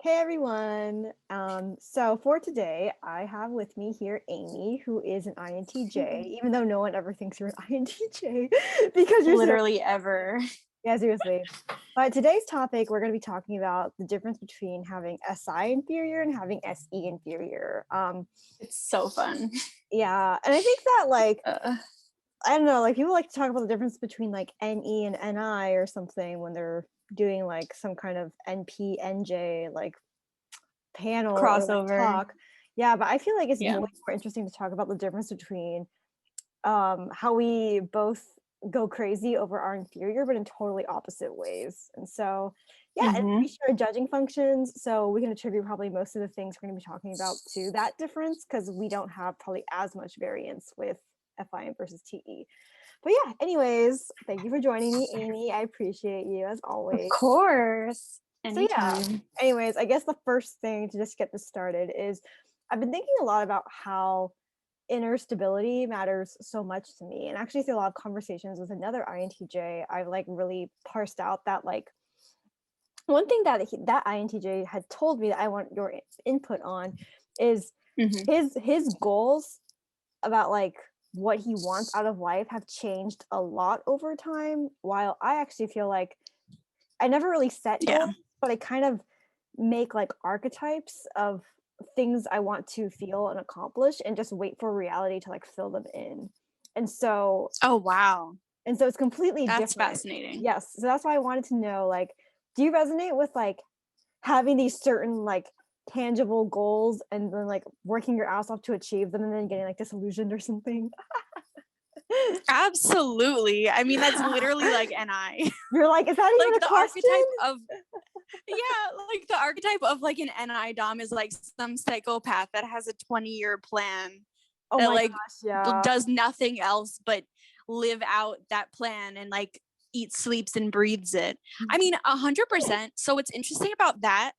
Hey everyone. So for today, I have with me here Amy, who is an INTJ, even though no one ever thinks you're an INTJ because you're Literally ever. yeah, seriously. But today's topic, we're going to be talking about the difference between having SI inferior and having SE inferior. It's so fun. Yeah, and I think that Uh, I don't know, people like to talk about the difference between NE and NI or something when they're doing some kind of NP NJ panel or Crossover. talk. Yeah, but I feel like it's way Yeah. more interesting to talk about the difference between how we both go crazy over our inferior, but in totally opposite ways. And so, yeah, and we share judging functions, so we can attribute probably most of the things we're going to be talking about to that difference because we don't have probably as much variance with FI versus TE. But yeah, anyways, thank you for joining me, Amy. I appreciate you as Of always. course. So yeah, Anytime. anyways, I guess the first thing to just get this started is I've been thinking a lot about how inner stability matters so much to me. And actually through a lot of conversations with another INTJ, I've really parsed out that one thing that that INTJ had told me that I want your input on is his goals about what he wants out of life have changed a lot over time, while I actually feel like I never really set goals, but I kind of make archetypes of things I want to feel and accomplish and just wait for reality to fill them in. And so Oh, wow. it's completely That's different. fascinating. Yes. So that's why I wanted to know, do you resonate with having these certain tangible goals and then working your ass off to achieve them and then getting disillusioned or something? Absolutely. I mean, that's literally like NI. You're like, is that even Like a the question? archetype of like the archetype of like an NI dom is like some psychopath that has a 20-year plan Oh that my like gosh, yeah. does nothing else but live out that plan and like eats, sleeps, and breathes it. I mean, 100%. So what's interesting about that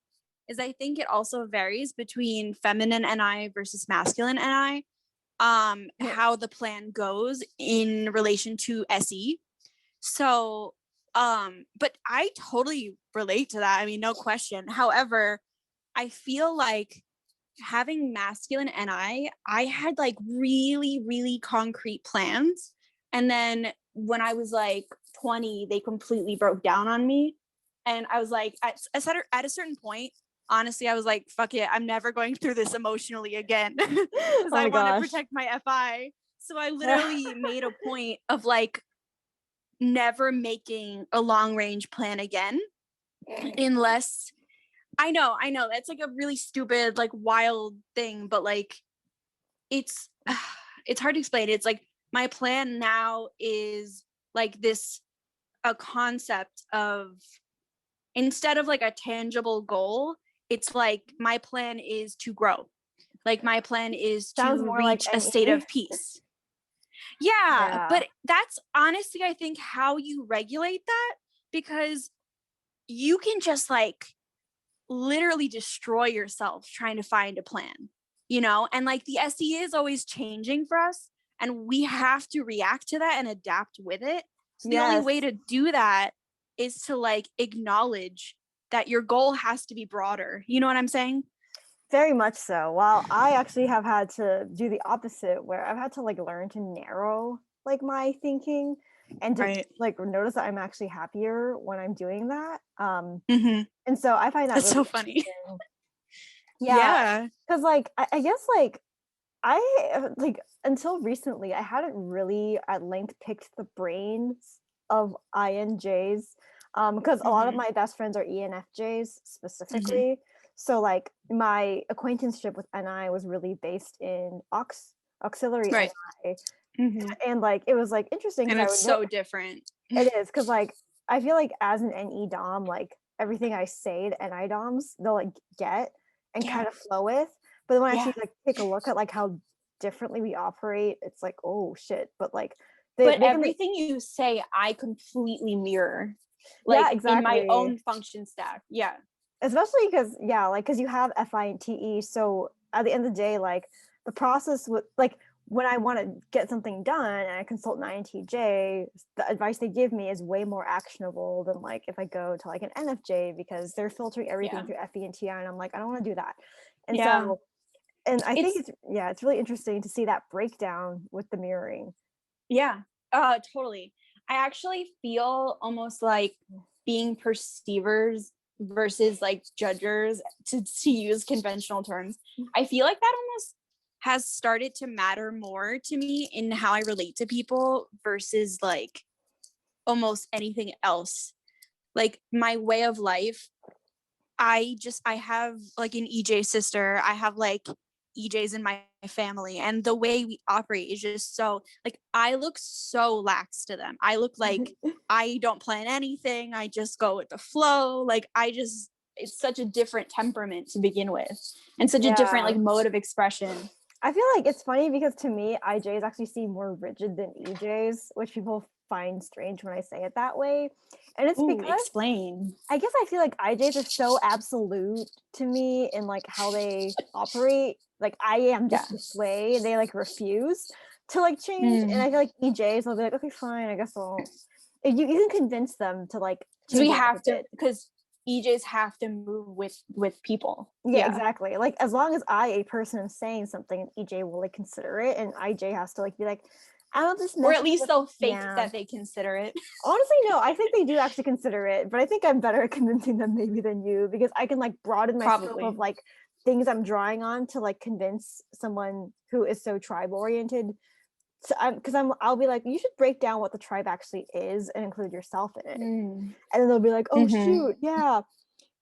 is I think it also varies between feminine NI versus masculine NI. How the plan goes in relation to SE. So, but I totally relate to that. I mean, no question. However, I feel like having masculine I had like really, really concrete plans. And then when I was like 20, they completely broke down on me. And I was like, at a certain point, honestly, I was like, fuck it, I'm never going through this emotionally again because Oh I my want to gosh. protect my FI. So I literally made a point of like never making a long range plan again unless I know that's like a really stupid, like wild thing, but like it's it's hard to explain. It's like my plan now is like this a concept of instead of like a tangible goal, it's like my plan is to grow. Like my plan is Sounds to more like reach a state NE. of peace. Yeah, Yeah. but that's honestly, I think, how you regulate that because you can just like literally destroy yourself trying to find a plan, you know? And like the SE is always changing for us, and we have to react to that and adapt with it. So the only Yes. way to do that is to like acknowledge that your goal has to be broader. You know what I'm saying? Very much so. While I actually have had to do the opposite, where I've had to learn to narrow my thinking and to Right. notice that I'm actually happier when I'm doing that. Mm-hmm. And so I find that That's really so funny. interesting. Yeah, Yeah. because I guess I until recently I hadn't really at length picked the brains of INJs because a lot of Mm-hmm. my best friends are ENFJs Mm-hmm. specifically. So my acquaintanceship with NI was really based in auxiliary Right. NI, Mm-hmm. and it was interesting And because I it's would know so different. it is because I feel like as an NE dom everything I say the NI doms they'll get and Yeah. kind of flow with, but then when I Yeah. actually take a look at how differently we operate, it's oh shit, but But they can make everything you say, I completely mirror, yeah, like in my exactly, own function stack. Yeah. especially because yeah, because you have FI and TE, so at the end of the day the process with when I want to get something done and I consult an INTJ, the advice they give me is way more actionable than like if I go to like an NFJ, because they're filtering everything through FE and TI, and I'm like, I don't want to do that. And so, and I think it's really interesting to see that breakdown with the mirroring. Yeah, totally. I actually feel almost like being perceivers versus like judgers, to use conventional terms. I feel like that almost has started to matter more to me in how I relate to people versus like almost anything else. Like my way of life, I have like an EJ sister. I have like EJs in my family, and the way we operate is just so like, I look so lax to them. I look like I don't plan anything. I just go with the flow. Like it's such a different temperament to begin with, and such a different like mode of expression. I feel like it's funny because to me, IJs actually seem more rigid than EJs, which people find strange when I say it that way. And it's because explain. I guess I feel like IJs are so absolute to me in like how they operate. Like I am just this way. They like refuse to like change. And I feel like EJs will be like, okay, fine, I guess I'll. You can convince them to like. We have to, because EJs have to move with people. Yeah, exactly. Like as long as I, a person, am saying something, EJ will like consider it, and IJ has to like be like, I don't just. Or at least they'll fake that they consider it. Honestly, no, I think they do actually consider it, but I think I'm better at convincing them maybe than you, because I can like broaden my scope of like things I'm drawing on to like convince someone who is so tribe oriented. So I'll be like, you should break down what the tribe actually is and include yourself in it. And then they'll be like, oh shoot, yeah.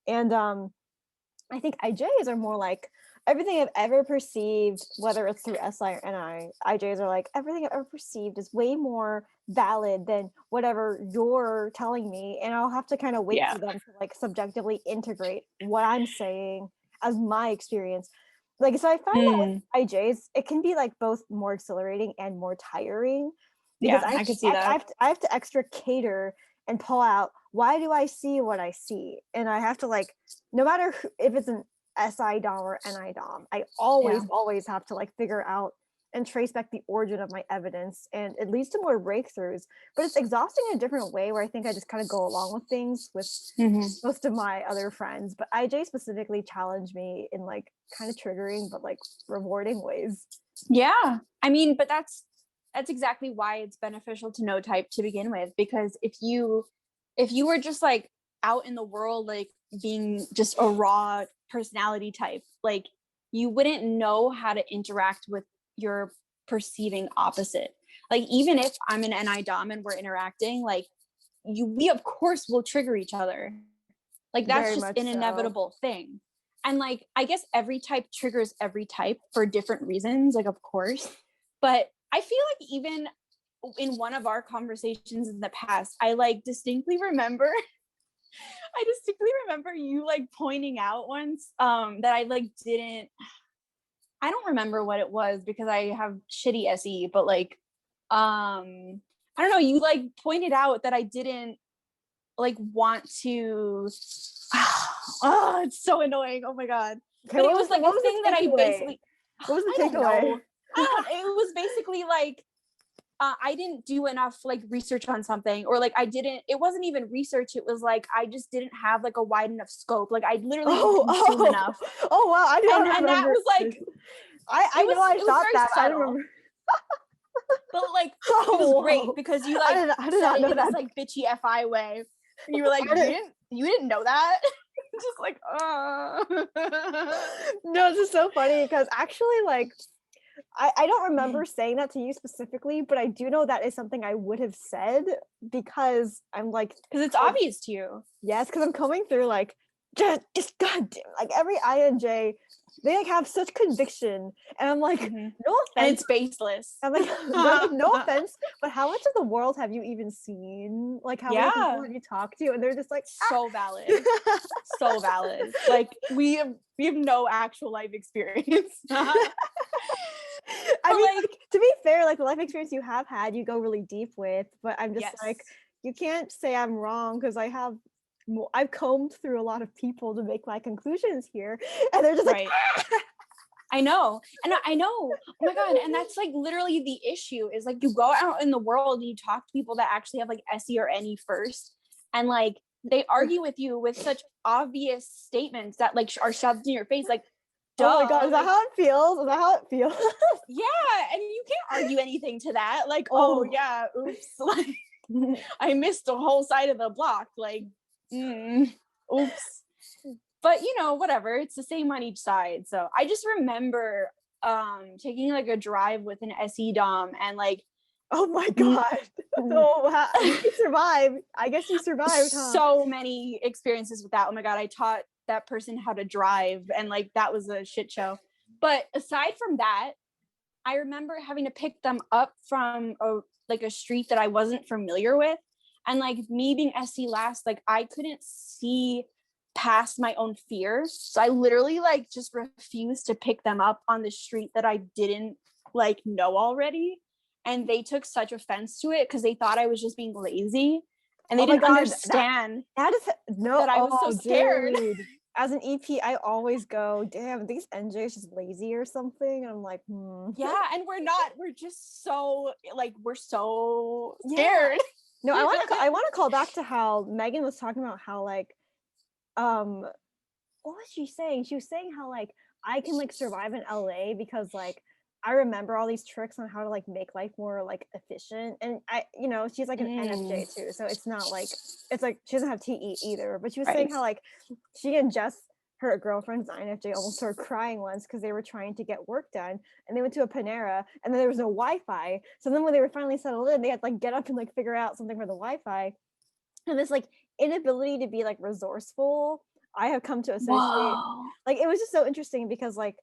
And I think IJs are more like, everything I've ever perceived, whether it's through SI or NI, IJs are like, everything I've ever perceived is way more valid than whatever you're telling me. And I'll have to kind of wait for them to like subjectively integrate what I'm saying as my experience. Like, so I find that with IJs, it can be like both more exhilarating and more tiring. Because I can see that. I have to extra cater and pull out, why do I see what I see? And I have to like, no matter if it's an SI Dom or NI Dom, I always have to like figure out and trace back the origin of my evidence, and it leads to more breakthroughs. But it's exhausting in a different way, where I think I just kind of go along with things with most of my other friends. But IJ specifically challenged me in like kind of triggering but like rewarding ways. Yeah, I mean, but that's exactly why it's beneficial to know type to begin with, because if you were just like out in the world like being just a raw personality type, like you wouldn't know how to interact with your perceiving opposite. Like even if I'm an NI Dom and we're interacting, like we of course will trigger each other. Like that's just an inevitable thing. And like I guess every type triggers every type for different reasons, like of course. But I feel like even in one of our conversations in the past, I distinctly remember you like pointing out once that I don't remember what it was because I have shitty SE, but like I don't know, you like pointed out that I didn't like want to oh, it's so annoying. Oh my god. Okay, but it was like a thing that I basically what was the takeaway? It was basically like I didn't do enough like research on something, or like it wasn't even research. It was like, I just didn't have like a wide enough scope. Like I literally didn't consume enough. Oh wow. I don't remember. And that was like, I know I thought that, but I don't remember. But like, it was great because you like I did not know in that. this like bitchy FI way. And you were like, you didn't know that? Just like, No, this is so funny because actually like, I don't remember saying that to you specifically, but I do know that is something I would have said because I'm like, because it's obvious to you. Yes, because I'm coming through like just goddamn, like every INJ, they like have such conviction, and I'm like, no offense, and it's baseless. I'm like, no offense, but how much of the world have you even seen? Like how many people have you talked to? And they're just like, so valid, so valid. Like we have no actual life experience. I mean, like, to be fair, like the life experience you have had, you go really deep with, but I'm just like, you can't say I'm wrong because I've combed through a lot of people to make my conclusions here, and they're just like, I know. And I know. Oh my God. And that's like literally the issue is like you go out in the world and you talk to people that actually have like SE or NE first. And like they argue with you with such obvious statements that like are shoved in your face. Like, duh. Oh my God, is that how it feels? Is that how it feels? Yeah. And you can't argue anything to that. Like, Oh. oh yeah, oops. Like I missed a whole side of the block. Like, oops. But you know, whatever, it's the same on each side. So I just remember taking like a drive with an SE dom and like, oh my God. So you survived. I guess you survived, huh? So many experiences with that. Oh my God, I taught that person how to drive and like that was a shit show. But aside from that, I remember having to pick them up from a street that I wasn't familiar with. And like me being SC last, like I couldn't see past my own fear. So I literally like just refused to pick them up on the street that I didn't like know already. And they took such offense to it because they thought I was just being lazy. And they didn't understand that I was so scared. Dude. As an EP, I always go, damn, these NJs just lazy or something. And I'm like, Yeah, and we're not. We're just so like we're so scared. Yeah. No, I want to call back to how Megan was talking about how like, what was she saying? She was saying how like I can like survive in LA because like I remember all these tricks on how to like make life more like efficient. And I, you know, she's like an NFJ too, so it's not like it's like she doesn't have TE either. But she was saying how like she and Jess, her girlfriend's INFJ, almost started crying once because they were trying to get work done and they went to a Panera and then there was no Wi-Fi. So then when they were finally settled in, they had to like get up and like figure out something for the Wi-Fi. And this like inability to be like resourceful, I have come to associate. Like it was just so interesting because like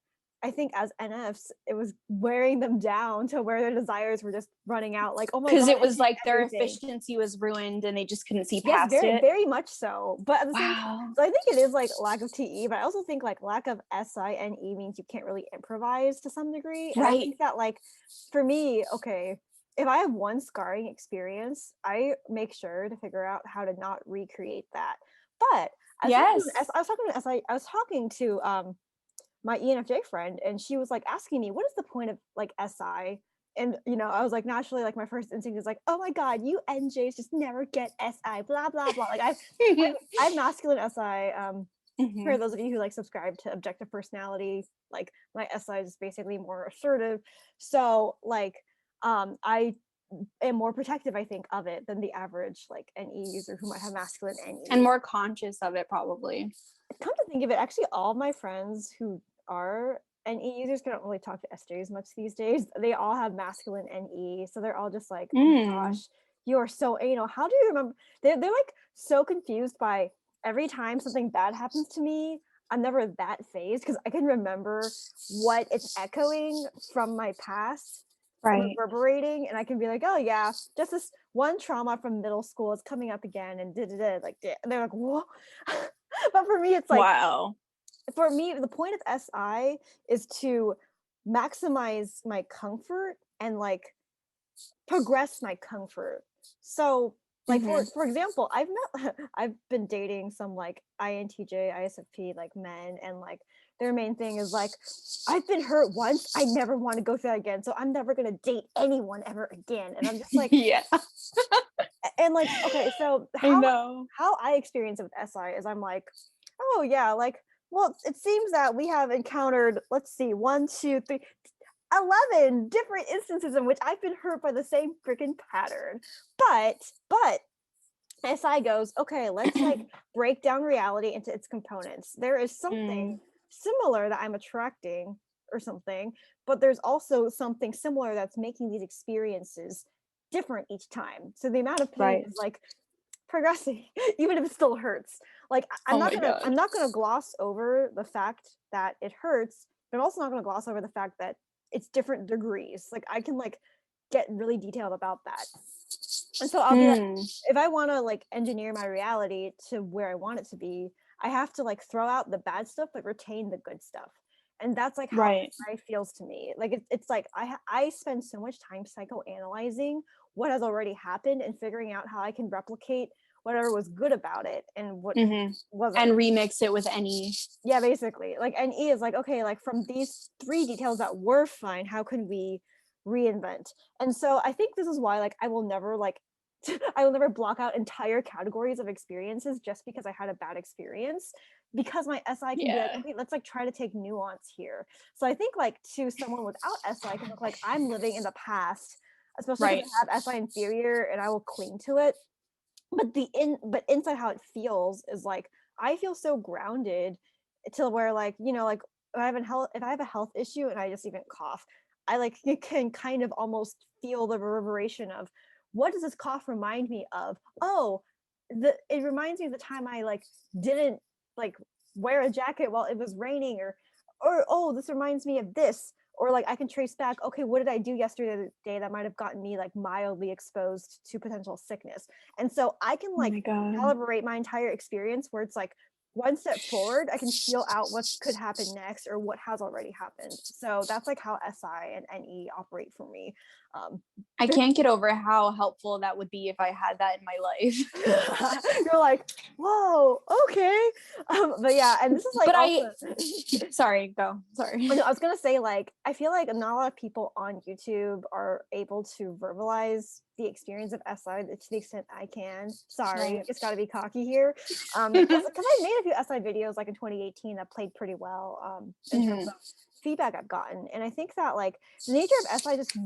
I think as NFs, it was wearing them down to where their desires were just running out. Like, oh my God. Because it was like their efficiency was ruined and they just couldn't see past it. Very much so. But at the same time, so I think it is like lack of TE, but I also think like lack of SI and E means you can't really improvise to some degree. And I think that like, for me, okay, if I have one scarring experience, I make sure to figure out how to not recreate that. But I was talking to my ENFJ friend, and she was like asking me, what is the point of like SI? And you know, I was like, naturally, like my first instinct is like, oh my God, you NJs just never get SI, blah blah blah. Like I have masculine SI. For those of you who like subscribe to objective personality, like my SI is basically more assertive. So like I am more protective, I think, of it than the average like NE user who might have masculine NE. And more conscious of it, probably. Come to think of it, actually all my friends who are NE users don't really talk to SJs much these days. They all have masculine NE, so they're all just like, oh gosh, you are so anal. How do you remember? They're like so confused by every time something bad happens to me. I'm never that phased because I can remember what it's echoing from my past, reverberating, and I can be like, oh yeah, just this one trauma from middle school is coming up again, and like and they're like, whoa. But for me, it's like, wow. For me, the point of SI is to maximize my comfort and like progress my comfort. So like for example, I've been dating some like INTJ, ISFP like men, and like their main thing is like, I've been hurt once, I never want to go through that again, so I'm never gonna date anyone ever again. And I'm just like, yeah. And like, okay, so how I experience it with SI is I'm like, oh yeah, like, well, it seems that we have encountered, let's see, 1, 2, 3, 11 different instances in which I've been hurt by the same freaking pattern. But SI goes, okay, let's like break down reality into its components. There is something similar that I'm attracting or something, but there's also something similar that's making these experiences different each time. So the amount of pain is like progressing, even if it still hurts. Like I'm not gonna gloss over the fact that it hurts, but I'm also not gonna gloss over the fact that it's different degrees. Like I can like get really detailed about that. And so I'll be like, if I want to like engineer my reality to where I want it to be, I have to like throw out the bad stuff but retain the good stuff. And that's like how it feels to me. Like it's like I spend so much time psychoanalyzing what has already happened and figuring out how I can replicate whatever was good about it and what wasn't. And remix it with any. Yeah, basically. Like, and E is like, okay, like from these 3 details that were fine, how can we reinvent? And so I think this is why, like, I will never like I will never block out entire categories of experiences just because I had a bad experience, because my SI can be like, okay, let's like try to take nuance here. So I think like to someone without SI can look like I'm living in the past, especially because I have SI inferior and I will cling to it. But inside how it feels is like I feel so grounded till where, like, you know, like if I have a health issue and I just even cough, I like can kind of almost feel the reverberation of, what does this cough remind me of? Oh, it reminds me of the time I like didn't like wear a jacket while it was raining, or oh, this reminds me of this. Or like I can trace back, okay, what did I do yesterday that might have gotten me like mildly exposed to potential sickness? And so I can like calibrate my entire experience where it's like one step forward, I can feel out what could happen next or what has already happened. So that's like how SI and NE operate for me. I can't get over how helpful that would be if I had that in my life. You're like, whoa, okay. But yeah, and this is like, but sorry. I was gonna say, like, I feel like not a lot of people on YouTube are able to verbalize the experience of SI to the extent I can. Sorry, it's got to be cocky here, because I made a few SI videos like in 2018 that played pretty well in terms of feedback I've gotten, and I think that like the nature of SI just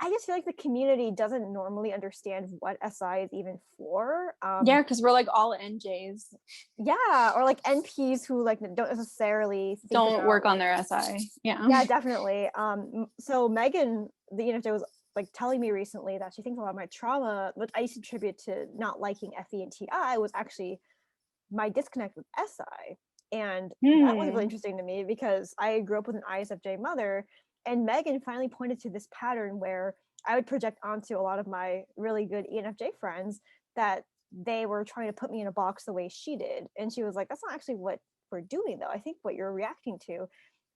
I just feel like the community doesn't normally understand what SI is even for. Yeah, because we're like all NJs. Yeah, or like NPs who like don't necessarily don't work on their SI. Yeah, definitely. So Megan, the ENFJ, was like telling me recently that she thinks a lot of my trauma, which I used to attribute to not liking FE and TI, was actually my disconnect with SI. And that was really interesting to me because I grew up with an ISFJ mother, and Megan finally pointed to this pattern where I would project onto a lot of my really good ENFJ friends that they were trying to put me in a box the way she did. And she was like, that's not actually what we're doing, though. I think what you're reacting to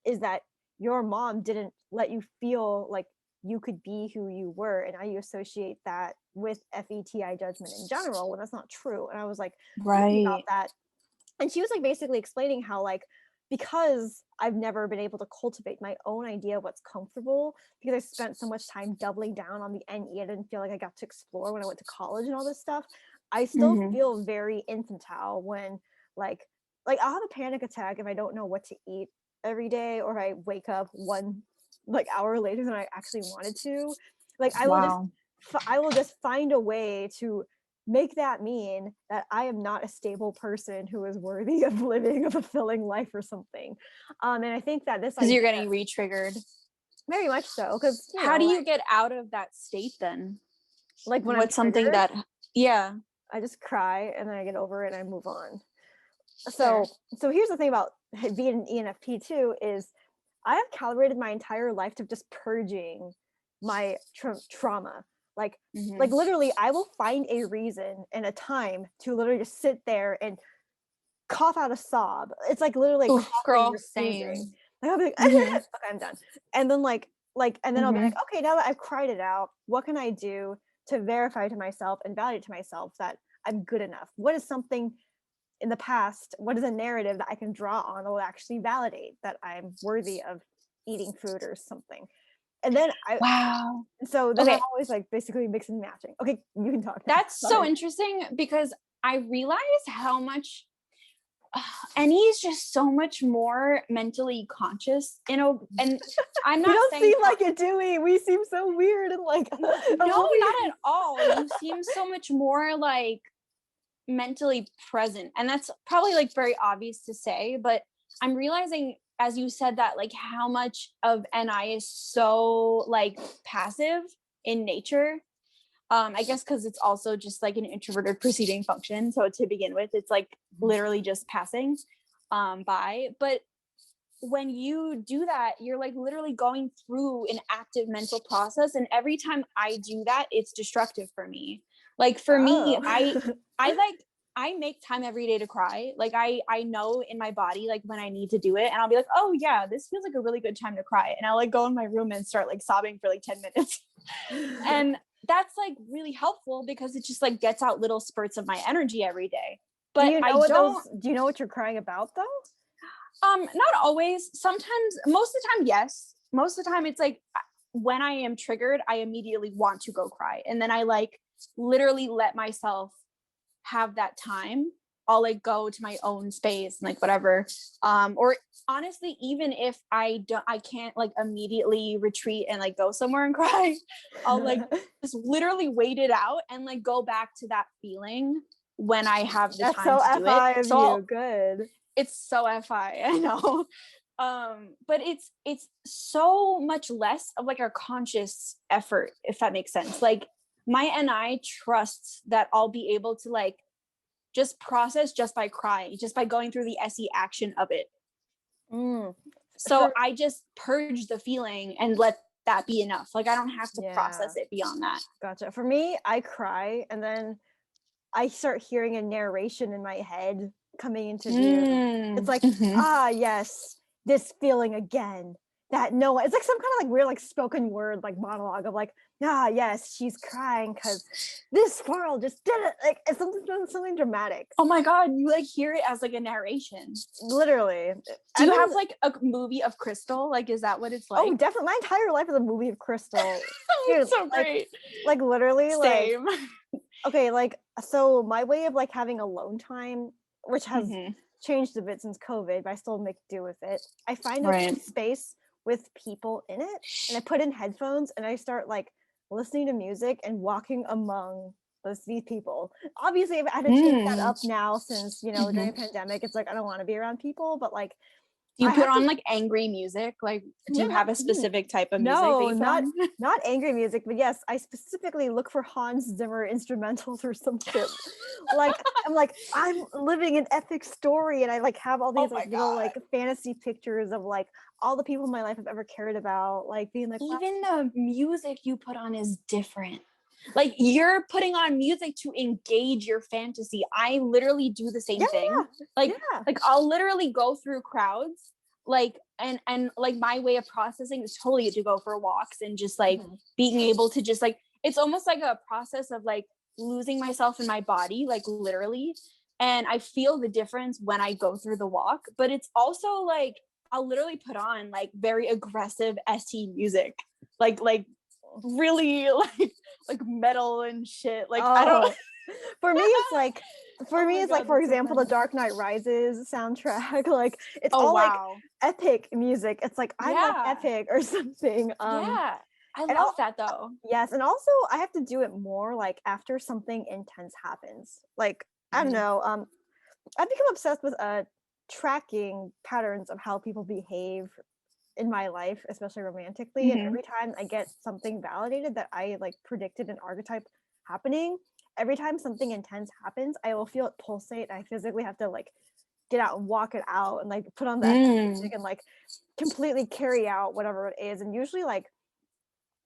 is that your mom didn't let you feel like you could be who you were, and now you associate that with FETI judgment in general when that's not true. And I was like, thinking about that. And she was like basically explaining how like, because I've never been able to cultivate my own idea of what's comfortable, because I spent so much time doubling down on the NE, I didn't feel like I got to explore when I went to college and all this stuff. I still feel very infantile when like I'll have a panic attack if I don't know what to eat every day, or if I wake up one like hour later than I actually wanted to. Like I will just find a way to make that mean that I am not a stable person who is worthy of living a fulfilling life or something. And I think that this, because you're getting re-triggered. Very much so. Because how do you get out of that state then? Like when what's something that I just cry and then I get over it and I move on. So here's the thing about being an ENFP too, is I have calibrated my entire life to just purging my trauma. Like literally I will find a reason and a time to literally just sit there and cough out a sob. It's like literally girl, same. Like I'll be like, okay, I'm done. And then and then I'll be like, okay, now that I've cried it out, what can I do to verify to myself and validate to myself that I'm good enough? What is something in the past, what is a narrative that I can draw on that will actually validate that I'm worthy of eating food or something? And then so then I'm always like basically mixing and matching. Okay, you can talk. That's so interesting because I realized how much NE is just so much more mentally conscious, and I'm not saying seem like it, do we? We seem so weird and like no, not at all. You seem so much more like mentally present, and that's probably like very obvious to say, but I'm realizing as you said that like how much of NI is so like passive in nature. I guess because it's also just like an introverted preceding function, so to begin with it's like literally just passing by. But when you do that, you're like literally going through an active mental process, and every time I do that, it's destructive for me. Like for me, I make time every day to cry. Like I know in my body, like when I need to do it, and I'll be like, oh yeah, this feels like a really good time to cry. And I'll like go in my room and start like sobbing for like 10 minutes. And that's like really helpful because it just like gets out little spurts of my energy every day. Do But you know do you know what you're crying about though? Not always. Sometimes, most of the time, yes. Most of the time it's like when I am triggered, I immediately want to go cry. And then I like literally let myself have that time. I'll like go to my own space and like whatever. Or honestly, even if I can't like immediately retreat and like go somewhere and cry, I'll like just literally wait it out and like go back to that feeling when I have the That's time so to do FI it. of you. Good. It's so FI, I know. But it's so much less of like a conscious effort, if that makes sense. Like my NI trusts that I'll be able to like just process just by crying, just by going through the SE action of it. So I just purge the feeling and let that be enough. Like I don't have to process it beyond that. Gotcha. For me, I cry and then I start hearing a narration in my head coming into view. It's like, yes, this feeling again. That no, it's like some kind of like weird like spoken word like monologue of like, yes, she's crying because this squirrel just did it. Like it's something dramatic. Oh my god, you like hear it as like a narration. Literally. Do you have like a movie of Crystal? Like, is that what it's like? Oh, definitely. My entire life is a movie of Crystal. Dude, so great. Like literally, same. Like okay, like so my way of like having alone time, which has changed a bit since COVID, but I still make do with it. I find a space with people in it, and I put in headphones and I start like listening to music and walking among these people. Obviously, I've had to change that up now since during the pandemic. It's like I don't want to be around people, but like. Do you put on like angry music? Like, do you have a specific type of music? No, not angry music, but yes, I specifically look for Hans Zimmer instrumentals or some shit. Like I'm living an epic story, and I like have all these like little like fantasy pictures of like all the people in my life I've ever cared about, like being like. Even the music you put on is different. Like you're putting on music to engage your fantasy. I literally do the same thing. Like I'll literally go through crowds, like and like my way of processing is totally to go for walks and just like being able to just like it's almost like a process of like losing myself in my body, like literally. And I feel the difference when I go through the walk, but it's also like I'll literally put on like very aggressive ST music, like really like metal and shit. Like I don't. For me, it's like for example, the Dark Knight Rises soundtrack. Like it's all like epic music. It's like I'm like epic or something. I love that though. Yes, and also I have to do it more like after something intense happens. Like I don't know. I've become obsessed with tracking patterns of how people behave in my life, especially romantically, and every time I get something validated that I like predicted an archetype happening, every time something intense happens, I will feel it pulsate. I physically have to like get out and walk it out and like put on that music and like completely carry out whatever it is. And usually like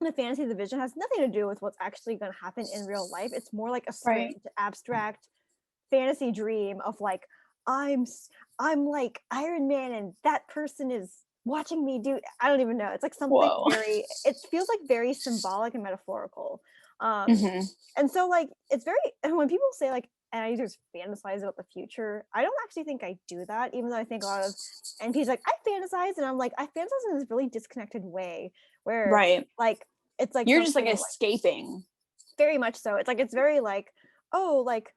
the fantasy of the vision has nothing to do with what's actually going to happen in real life. It's more like a strange abstract fantasy dream of like I'm like Iron Man and that person is watching me do. I don't even know. It's like something very. It feels like very symbolic and metaphorical. And so like it's very. And when people say like, and I just fantasize about the future, I don't actually think I do that. Even though I think a lot of NPs like I fantasize, and I'm like I fantasize in this really disconnected way where like it's like you're just like escaping. Very much so. It's like it's very like like.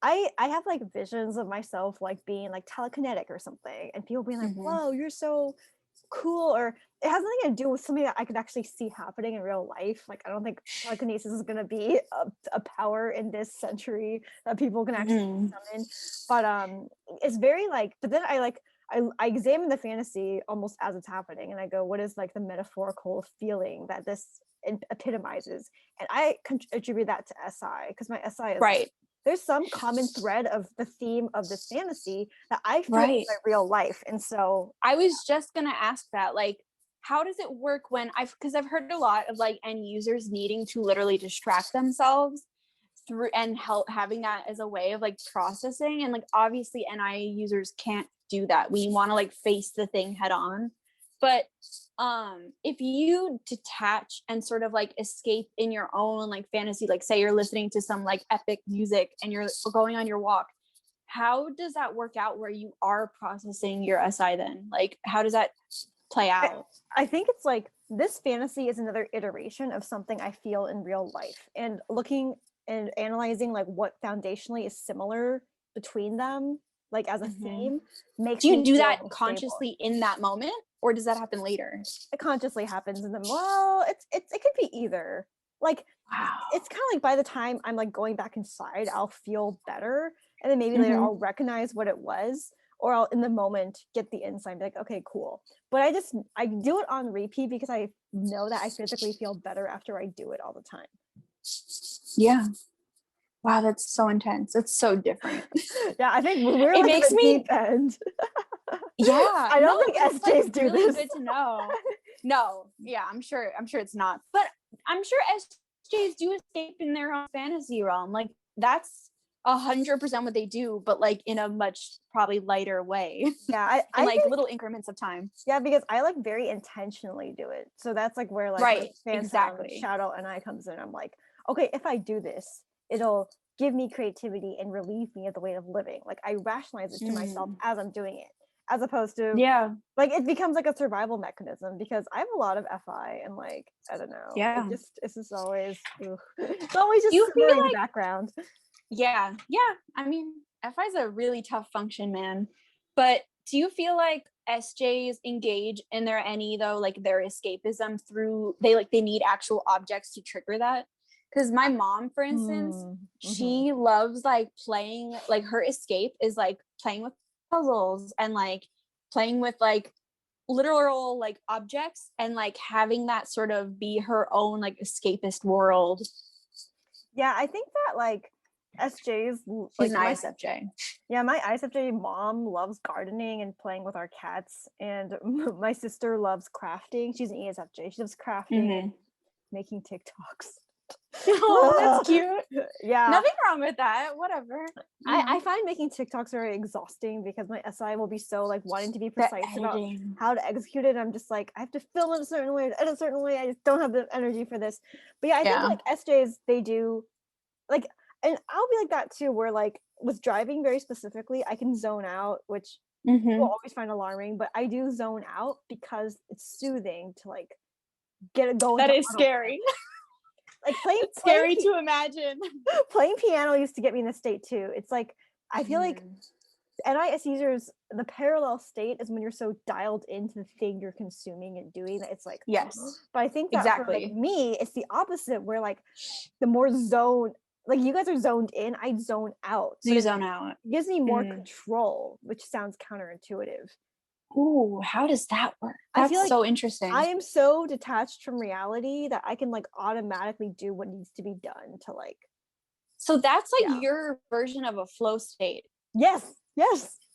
I have like visions of myself like being like telekinetic or something, and people being like, "Whoa, you're so cool," or it has nothing to do with something that I could actually see happening in real life. Like I don't think telekinesis is going to be a power in this century that people can actually summon. But it's very like. But then I examine the fantasy almost as it's happening, and I go, "What is like the metaphorical feeling that this epitomizes?" And I attribute that to SI because my SI is like, there's some common thread of the theme of this fantasy that I feel in my real life. And so I was just gonna ask that, like, how does it work when because I've heard a lot of like end users needing to literally distract themselves through and help having that as a way of like processing, and like obviously NI users can't do that. We want to like face the thing head on. But if you detach and sort of like escape in your own like fantasy, like say you're listening to some like epic music and you're going on your walk, how does that work out where you are processing your SI then? Like, how does that play out? I think it's like this fantasy is another iteration of something I feel in real life, and looking and analyzing like what foundationally is similar between them, like as a theme, makes Do you me do feel that more stable. consciously in that moment, or does that happen later? It consciously happens in the, well, it could be either. Like, Wow. it's kind of like by the time I'm like going back inside, I'll feel better, and then maybe later I'll recognize what it was, or I'll in the moment get the insight and be like, okay, cool. But I do it on repeat because I know that I physically feel better after I do it all the time. Yeah. Wow, that's so intense. It's so different. Yeah, I think we're It like makes in the me deep end. Yeah. I don't think it's, SJs like, do really this. good to know. No, yeah, I'm sure it's not. But I'm sure SJs do escape in their own fantasy realm. Like that's 100% what they do, but like in a much probably lighter way. Yeah, in I like think, little increments of time. yeah, because I like very intentionally do it. So that's like where like Right, my phantom exactly. shadow and I comes in. I'm like, okay, if I do this, it'll give me creativity and relieve me of the weight of living. Like I rationalize it to myself as I'm doing it, as opposed to like it becomes like a survival mechanism, because I have a lot of FI and like I don't know, it's just always it's always just simmering in the background. Yeah, I mean, FI is a really tough function, man. But do you feel like SJs engage in their any though, like their escapism through they need actual objects to trigger that? Because my mom, for instance, she loves like playing, like her escape is like playing with puzzles and like playing with like literal like objects and like having that sort of be her own like escapist world. Yeah, I think that like SJs, she's like an ISFJ. Yeah, my ISFJ mom loves gardening and playing with our cats, and my sister loves crafting. She's an ESFJ. She loves crafting and making TikToks. Oh, that's cute. Yeah, nothing wrong with that. Whatever. I find making TikToks very exhausting because my SI will be so like wanting to be precise about how to execute it. I'm just like, I have to film it a certain way, edit a certain way. I just don't have the energy for this. But yeah, I think like SJs, they do like, and I'll be like that too, where like with driving very specifically, I can zone out, which people always find alarming, but I do zone out because it's soothing to like get it going. That is scary. Like it's scary to imagine. Playing piano used to get me in the state too. It's like I feel like NISTers, the parallel state is when you're so dialed into the thing you're consuming and doing that it's like yes. But I think that for like me, it's the opposite, where like the more zone, like you guys are zoned in, I zone out. So you zone out. It gives me more control, which sounds counterintuitive. Ooh, how does that work? That's like so interesting. I am so detached from reality that I can like automatically do what needs to be done to like. So that's like your version of a flow state. Yes.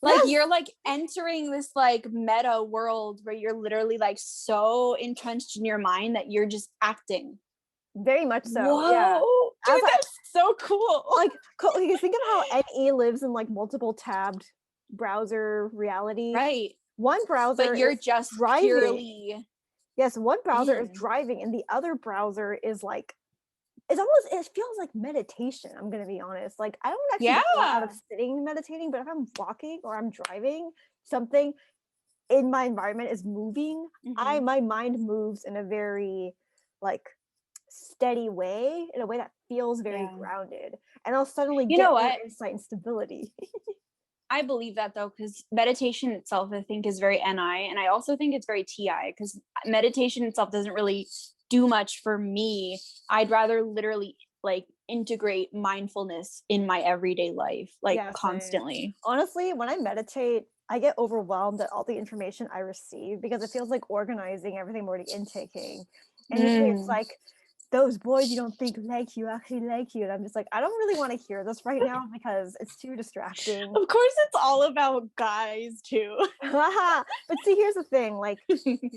Like you're like entering this like meta world where you're literally like so entrenched in your mind that you're just acting. Very much so. Whoa. Yeah. Dude, that's so cool. Like you think of how NE lives in like multiple tabbed browser reality. Right. One browser, but you're just driving. Purely. Yes, one browser is driving, and the other browser is like, it feels like meditation. I'm gonna be honest. Like I don't actually get a lot out of sitting meditating, but if I'm walking or I'm driving, something in my environment is moving. My mind moves in a very like steady way, in a way that feels very grounded, and I'll suddenly get more insight and stability. I believe that though, because meditation itself, I think, is very NI, and I also think it's very TI, because meditation itself doesn't really do much for me. I'd rather literally like integrate mindfulness in my everyday life, like constantly. Honestly, when I meditate, I get overwhelmed at all the information I receive, because it feels like organizing everything I'm already intaking. And usually it's like, those boys you don't think like you actually like you, and I'm just like, I don't really want to hear this right now because it's too distracting. Of course it's all about guys too. But see, here's the thing, like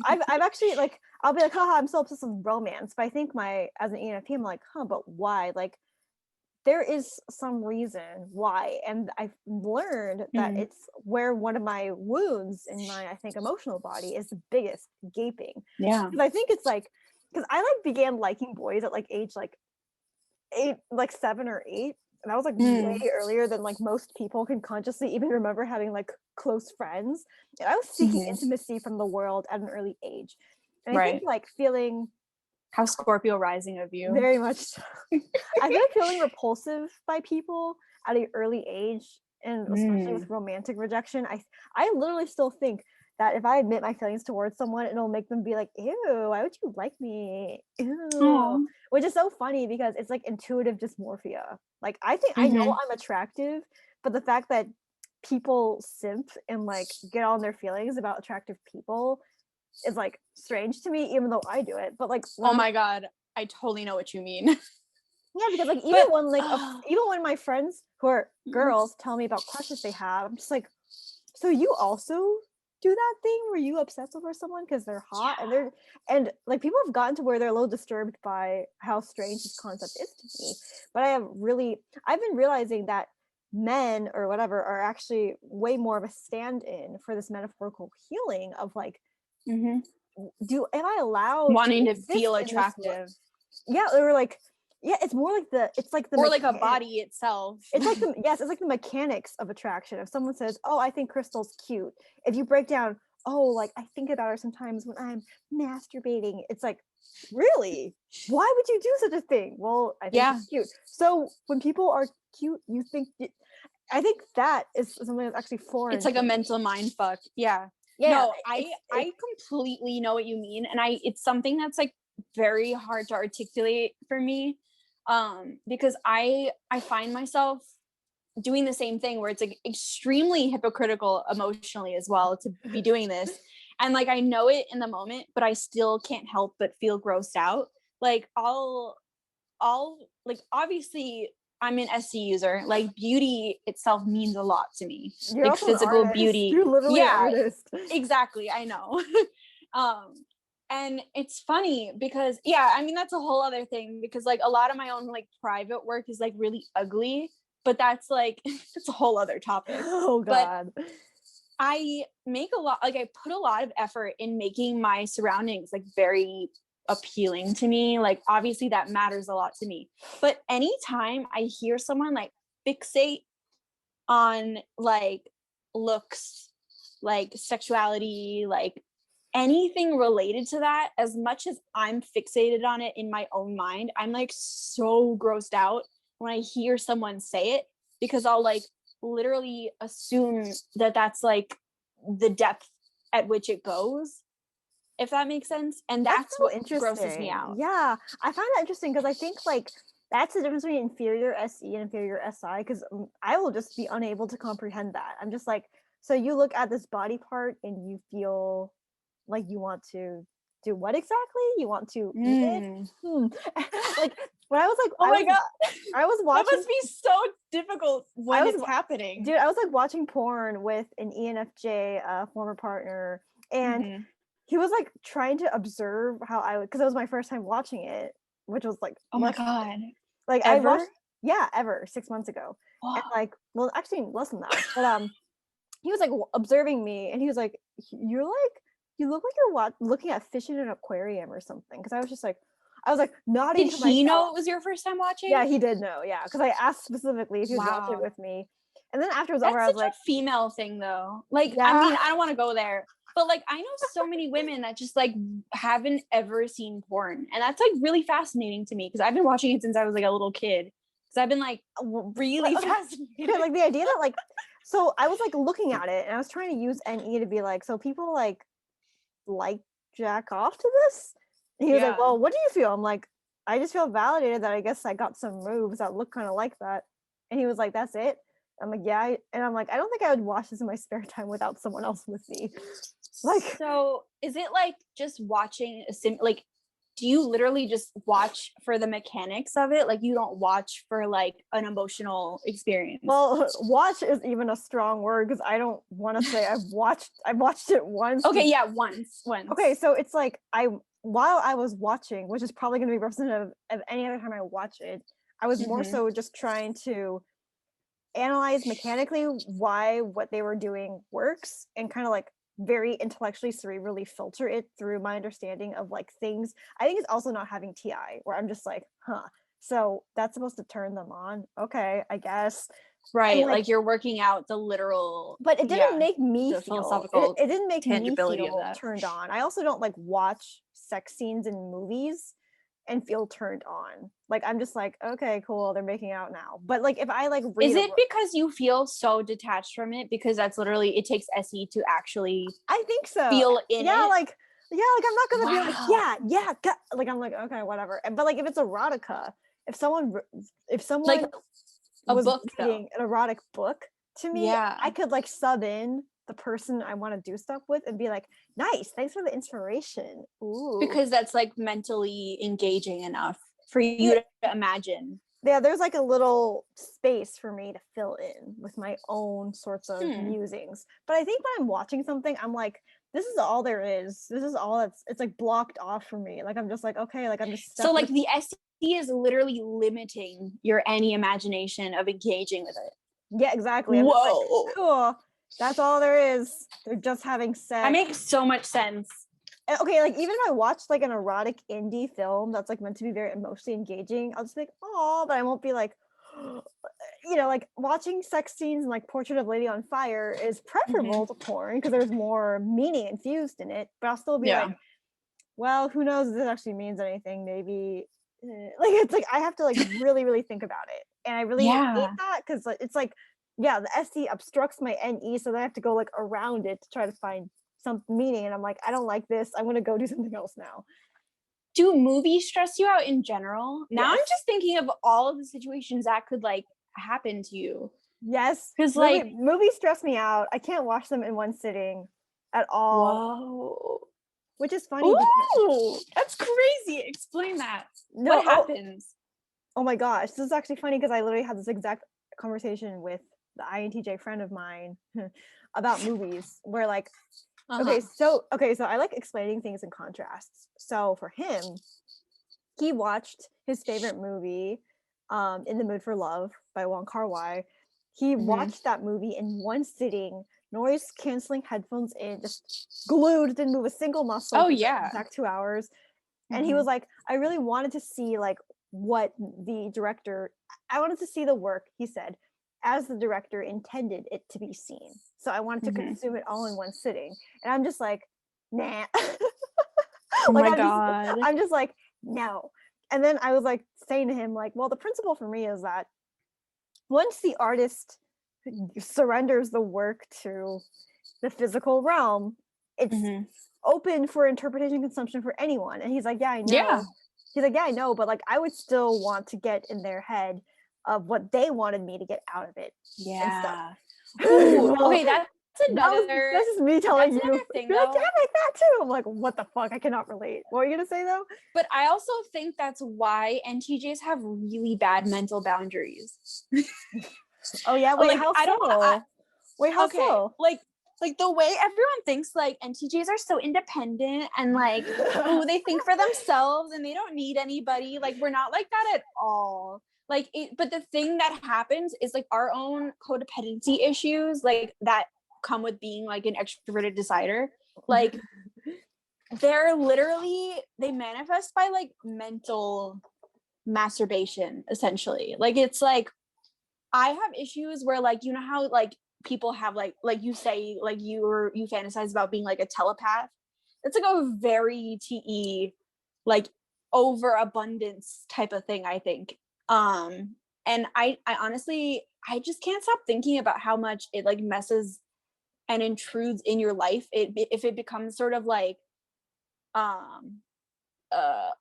I've actually like, I'll be like, haha, I'm so obsessed with romance, but I think as an ENFP, I'm like, but why? Like there is some reason why, and I've learned that it's where one of my wounds in my, I think, emotional body is the biggest, gaping. Yeah. Because I think it's like, because I like began liking boys at like age like 7 or 8, and I was like way earlier than like most people can consciously even remember having like close friends. And I was seeking intimacy from the world at an early age, and I think like feeling how Scorpio rising of you. Very much so. I feel like feeling repulsive by people at an early age, and especially with romantic rejection, I literally still think that if I admit my feelings towards someone, it'll make them be like, ew, why would you like me? Ew. Aww. Which is so funny because it's like intuitive dysmorphia. Like I think I know I'm attractive, but the fact that people simp and like get on their feelings about attractive people is like strange to me, even though I do it. But like, oh my god, I totally know what you mean. Yeah, because like even when my friends who are girls tell me about crushes they have, I'm just like, so you also do that thing where you obsess over someone because they're hot, and like people have gotten to where they're a little disturbed by how strange this concept is to me. But I've been realizing that men or whatever are actually way more of a stand-in for this metaphorical healing of like, am I allowed wanting to exist feel in this attractive? Yeah, or like, yeah, it's more like or like a body itself. It's like it's like the mechanics of attraction. If someone says, "Oh, I think Crystal's cute," if you break down, "Oh, like I think about her sometimes when I'm masturbating," it's like, really? Why would you do such a thing? Well, I think she's cute. So when people are cute, you think I think that is something that's actually foreign. It's like a mental mind fuck. Yeah. No, I completely know what you mean, and it's something that's like very hard to articulate for me, because I find myself doing the same thing where it's like extremely hypocritical emotionally as well to be doing this, and like I know it in the moment, but I still can't help but feel grossed out. Like I'll like, obviously I'm an SC user. Like beauty itself means a lot to me. You're like physical beauty. You're literally an artist. Exactly. I know. And it's funny because I mean that's a whole other thing, because like a lot of my own like private work is like really ugly, but that's like it's a whole other topic. Oh god. But I make a lot, like I put a lot of effort in making my surroundings like very appealing to me. Like obviously that matters a lot to me, but anytime I hear someone like fixate on like looks, like sexuality, like anything related to that, as much as I'm fixated on it in my own mind, I'm like so grossed out when I hear someone say it, because I'll like literally assume that that's like the depth at which it goes, if that makes sense. And that's so what grosses me out. Yeah, I find that interesting because I think like that's the difference between inferior SE and inferior SI, because I will just be unable to comprehend that. I'm just like, so you look at this body part and you feel like you want to do what exactly? You want to eat it? Like when I was like, oh my god, I was watching. That must be so difficult when it's happening. Dude, I was like watching porn with an ENFJ former partner, and he was like trying to observe how I would, because it was my first time watching it, which was like, oh my god, like ever? I watched, ever 6 months ago. Wow. And like, well, actually less than that, but he was like observing me, and he was like, you look like you're looking at fish in an aquarium or something, because I was like nodding to myself. Did he know it was your first time watching? Yeah, he did know. Yeah, because I asked specifically if he was watching it with me, and then after it was over, I was like, a female thing though. Like, I mean, I don't want to go there, but like I know so many women that just like haven't ever seen porn, and that's like really fascinating to me, because I've been watching it since I was like a little kid. Because I've been like really fascinated. Like the idea that like, so I was like looking at it, and I was trying to use NE to be like, so people like jack off to this. And he was like, well, what do you feel? I'm like, I just feel validated that I guess I got some moves that look kind of like that. And he was like, that's it? I'm like, yeah. And I'm like, I don't think I would watch this in my spare time without someone else with me. Like, so is it like just watching like, do you literally just watch for the mechanics of it? Like you don't watch for like an emotional experience? Well, watch is even a strong word, because I don't want to say I've watched it once. Okay, yeah, once. Okay, so it's like while I was watching, which is probably going to be representative of any other time I watch it, I was more so just trying to analyze mechanically why what they were doing works, and kind of like very intellectually, cerebrally filter it through my understanding of like things. I think it's also not having TI, where I'm just like, so that's supposed to turn them on. Okay, I guess. Right, And like you're working out the literal, but it didn't make me the feel philosophical it didn't make me tangibility of feel that. turned on. I also don't like watch sex scenes in movies and feel turned on. Like I'm just like, okay, cool, they're making out now. But like if I like read Is it because you feel so detached from it? Because that's literally, it takes SE to actually I think so. feel in it. Like I'm not gonna be like, like I'm like, okay, whatever. But like if it's erotica, if someone like a was book reading an erotic book to me, I could like sub in the person I want to do stuff with and be like, nice, thanks for the inspiration. Ooh. Because that's like mentally engaging enough for you to imagine. Yeah, there's like a little space for me to fill in with my own sorts of musings. But I think when I'm watching something, I'm like, this is all there is. This is all it's like blocked off for me. Like I'm just like, okay, like I'm just so like the SE is literally limiting your any imagination of engaging with it. Yeah, exactly. I'm just like, cool. That's all there is. They're just having sex. That makes so much sense. Okay, like even if I watch like an erotic indie film that's like meant to be very emotionally engaging, I'll just be like, oh, but I won't be like, you know, like watching sex scenes and like Portrait of Lady on Fire is preferable to porn because there's more meaning infused in it. But I'll still be like, well, who knows if this actually means anything? Maybe like it's like I have to like really, really think about it, and I really hate that because it's like, yeah, the SE obstructs my NE, so then I have to go like around it to try to find some meaning, and I'm like, I don't like this, I'm gonna go do something else now. Do movies stress you out in general? Now I'm just thinking of all of the situations that could like happen to you. Yes, because like movies stress me out. I can't watch them in one sitting at all. Whoa. Which is funny. Ooh, that's crazy. Explain that. What happens? Oh my gosh, this is actually funny because I literally had this exact conversation with the INTJ friend of mine about movies, where like, okay, so I like explaining things in contrasts. So for him, he watched his favorite movie, In the Mood for Love by Wong Kar-wai. He watched that movie in one sitting, noise canceling headphones in, just glued, didn't move a single muscle. Oh yeah, exact 2 hours. And he was like, I really wanted to see like what the director, I wanted to see the work, he said, as the director intended it to be seen. So I wanted to consume it all in one sitting. And I'm just like, nah. Oh my God. I'm just like, no. And then I was like saying to him, like, well, the principle for me is that once the artist surrenders the work to the physical realm, it's open for interpretation, consumption for anyone. And he's like, yeah, I know. Yeah. He's like, yeah, I know, but like I would still want to get in their head of what they wanted me to get out of it. Yeah. Ooh, okay, that's another. This is me telling you. Thing, you're like, yeah, I like that too. I'm like, what the fuck? I cannot relate. What are you gonna say though? But I also think that's why NTJs have really bad mental boundaries. Oh yeah, wait, like, how so? Wait, how so? Like the way everyone thinks like NTJs are so independent and like, oh, they think for themselves and they don't need anybody. Like we're not like that at all. Like but the thing that happens is like our own codependency issues, like that come with being like an extroverted decider. Like they're literally, they manifest by like mental masturbation, essentially. Like it's like, I have issues where like, you know how like people have like you say like you fantasize about being like a telepath. It's like a very TE like overabundance type of thing, I think. And I honestly, I just can't stop thinking about how much it like messes and intrudes in your life if it becomes sort of like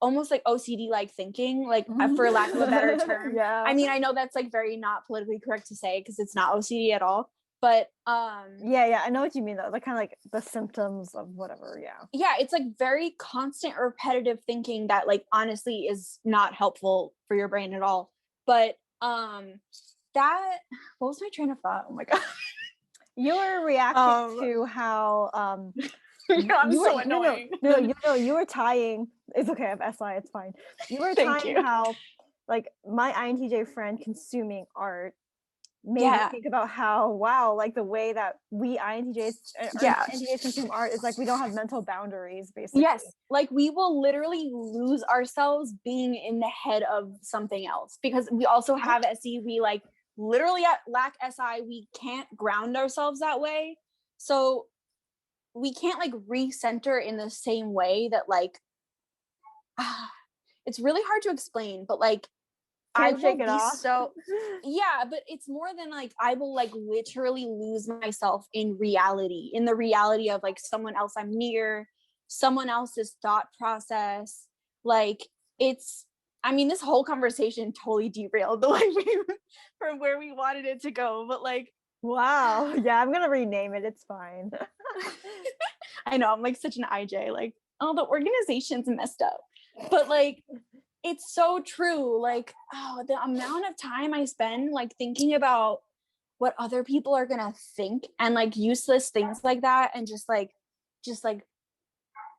almost like OCD like thinking, like for lack of a better term. Yeah. I mean, I know that's like very not politically correct to say because it's not OCD at all, but yeah, I know what you mean though. Like kind of like the symptoms of whatever. Yeah, it's like very constant repetitive thinking that like honestly is not helpful for your brain at all. But that, what was my train of thought? Oh my god. You were reacting to how I'm so annoying. No, you were tying, it's okay, I have SI, it's fine. You were tying how like my INTJ friend consuming art made me Yeah. think about how, wow, like the way that we INTJs or Yeah. INTJs consume art is like we don't have mental boundaries, basically. Yes, like we will literally lose ourselves being in the head of something else, because we also have SE. We like literally lack SI. We can't ground ourselves that way, so we can't like recenter in the same way that like it's really hard to explain, but like Can't I shake will it be off. so yeah, but it's more than like I will like literally lose myself in reality, in the reality of like someone else I'm near, someone else's thought process. Like it's, I mean, this whole conversation totally derailed the way we from where we wanted it to go, but like Wow. Yeah, I'm gonna rename it. It's fine. I know I'm like such an IJ, like, oh, the organization's messed up. But like it's so true. Like, oh, the amount of time I spend like thinking about what other people are gonna think and like useless things like that, and just like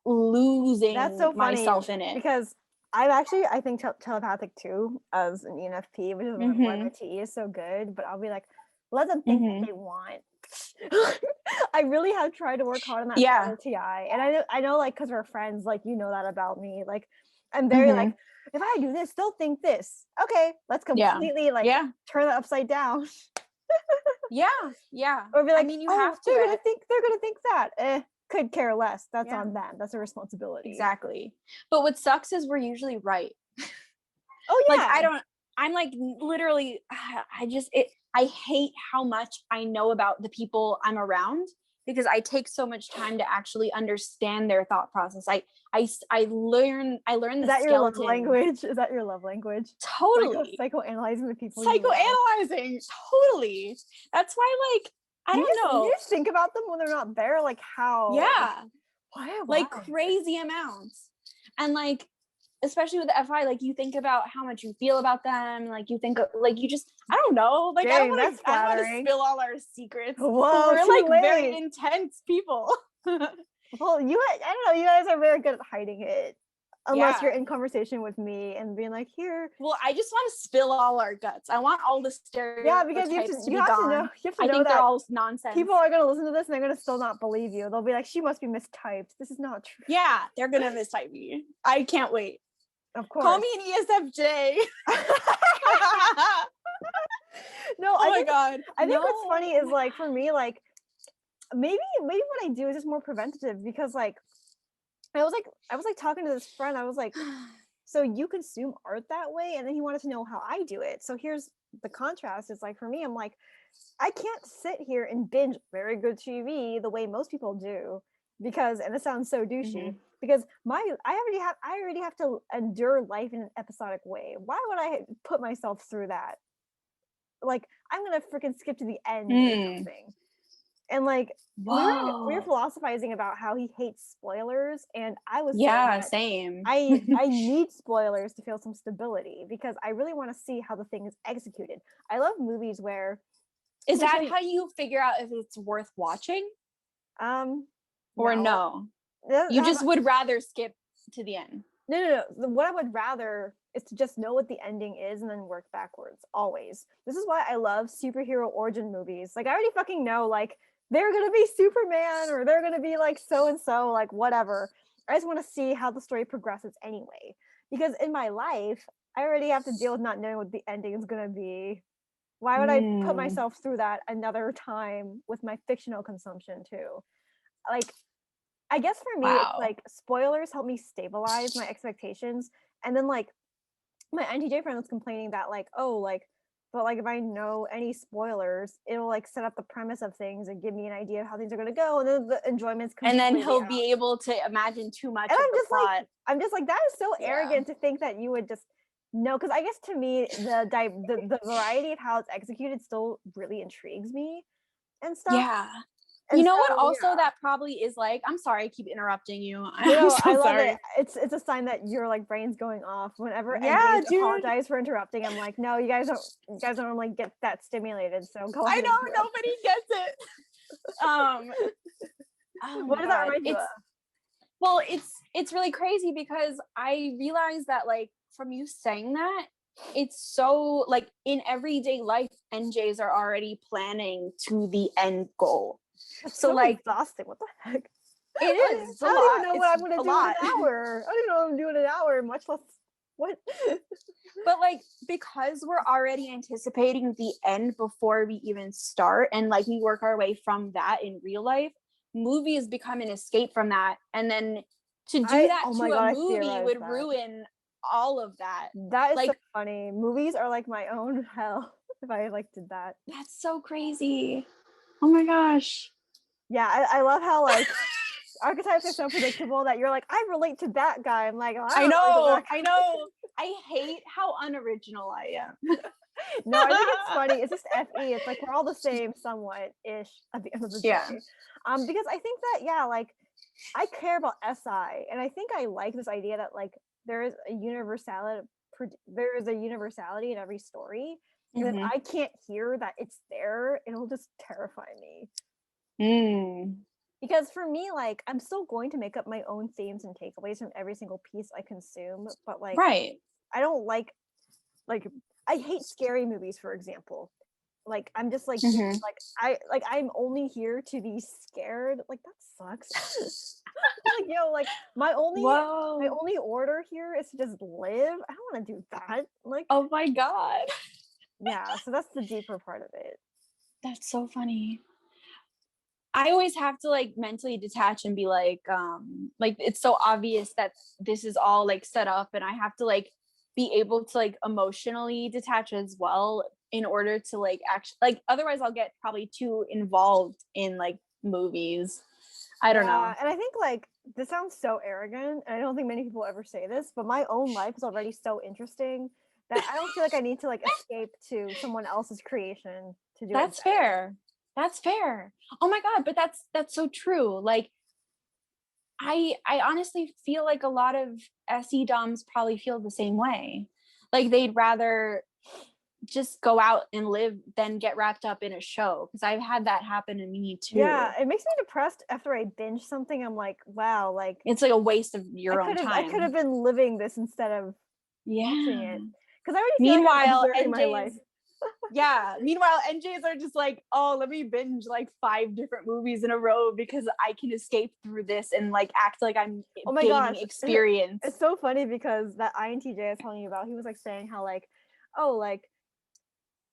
losing That's so funny myself in it. because I think telepathic too as an ENFP, which is why my TE is so good. But I'll be like, let them think what they want. I really have tried to work hard on that side of TI, and I know, like, because we're friends, like, you know that about me. Like, I'm very like, if I do this, they'll think this. Okay, let's completely like turn that upside down. Or be like, I mean, you have to. They're gonna think that. Could care less. That's on them. That's a responsibility. Exactly. But what sucks is we're usually right. Oh yeah. Like I'm like literally I hate how much I know about the people I'm around, because I take so much time to actually understand their thought process. I learn the Is that skeleton. your love language? Is that your love language? Totally. Psychoanalyzing the people. Psychoanalyzing. Totally. That's why, like, I don't know. You just think about them when they're not there, like how. Yeah. Why? Like crazy amounts. And like, especially with the FI, like you think about how much you feel about them. Like you think, like you just, I don't know. Like I don't want to spill all our secrets. Whoa, we're like very intense people. Well, I don't know. You guys are very good at hiding it. Unless you're in conversation with me and being like, here. Well, I just want to spill all our guts. I want all the stereotypes. Yeah, because you have to know. You have to know that they're all nonsense. People are going to listen to this and they're going to still not believe you. They'll be like, she must be mistyped. This is not true. Yeah, they're going to mistype me. I can't wait. Of course. Call me an ESFJ. No, oh my God. I think what's funny is like, for me, like, maybe what I do is just more preventative, because like, I was like talking to this friend. I was like, so you consume art that way? And then he wanted to know how I do it. So here's the contrast. It's like, for me, I'm like, I can't sit here and binge very good TV the way most people do, because, and it sounds so douchey, because I already have to endure life in an episodic way. Why would I put myself through that? Like, I'm gonna freaking skip to the end or something. And like, we were philosophizing about how he hates spoilers, and I was same. I need spoilers to feel some stability, because I really want to see how the thing is executed. I love movies where. Is that how you figure out if it's worth watching? Or no? You just would rather skip to the end. No. What I would rather is to just know what the ending is and then work backwards, always. This is why I love superhero origin movies. Like, I already fucking know, like, they're gonna be Superman, or they're gonna be like so and so, like whatever. I just want to see how the story progresses anyway, because in my life I already have to deal with not knowing what the ending is gonna be. Why would I put myself through that another time with my fictional consumption too? Like, I guess for me, it's like spoilers help me stabilize my expectations. And then like my INTJ friend was complaining that like, oh, like, but like if I know any spoilers, it'll like set up the premise of things and give me an idea of how things are going to go, and then the enjoyment's and then he'll be able to imagine too much of the plot. I'm just like, that is so arrogant to think that you would just know, because I guess to me the variety of how it's executed still really intrigues me and stuff. Yeah. And you know what also that probably is like, I'm sorry, I keep interrupting you. No, so I love it. It's a sign that your like brain's going off whenever I apologize for interrupting. I'm like, no, you guys don't like get that stimulated, so go ahead. I know nobody gets it. What does that remind you of? Well, it's really crazy, because I realized that like from you saying that, it's so like in everyday life, NJs are already planning to the end goal. It's So so like exhausting. What the heck? it I is a don't even lot. know It's what I'm gonna a do in lot. an hour. I don't even know what I'm doing in an hour, much less what. But like because we're already anticipating the end before we even start, and like we work our way from that in real life, movies become an escape from that. And then to do that Oh to my a god, I movie theorized would that. ruin all of that. That is so Like funny. Movies are like my own hell if I like did that. that's so crazy. Oh my gosh. Yeah, I love how like archetypes are so predictable that you're like, I relate to that guy. I'm like, oh, I I don't relate to know, that guy. I know. I hate how unoriginal I am. No, I think it's funny. It's just FE. It's like we're all the same somewhat ish at the end of the day. Yeah. Because I think that yeah, like I care about SI, and I think I like this idea that like there is a universality in every story, and if Mm-hmm. I can't hear that it's there, it'll just terrify me. Mm. Because for me, like I'm still going to make up my own themes and takeaways from every single piece I consume, but like Right. I don't like I hate scary movies, for example. Like I'm just like Mm-hmm. I'm only here to be scared. Like that sucks. Like like my Whoa. only order here is to just live. I don't want to do that. Like Oh my God. yeah, so that's the deeper part of it. That's so funny. I always have to like mentally detach and be like it's so obvious that this is all like set up, and I have to like be able to like emotionally detach as well in order to like actually like otherwise I'll get probably too involved in like movies. I don't know. And I think like this sounds so arrogant, and I don't think many people ever say this, but my own life is already so interesting that I don't feel like I need to like escape to someone else's creation to do That's it better. fair. That's fair. Oh my God, but that's so true. Like I honestly feel like a lot of SE doms probably feel the same way. Like they'd rather just go out and live than get wrapped up in a show, because I've had that happen to me too. Yeah, it makes me depressed after I binge something. I'm like, wow, like It's like a waste of your own I could have time. been living this instead of watching Yeah. it. Because I already feel like I'm Meanwhile, observing my life. Meanwhile, NJs are just like, oh, let me binge like 5 different movies in a row because I can escape through this and like act like I'm Oh my gaining gosh. experience. It's so funny because that INTJ I was telling you about, he was like saying how like, oh, like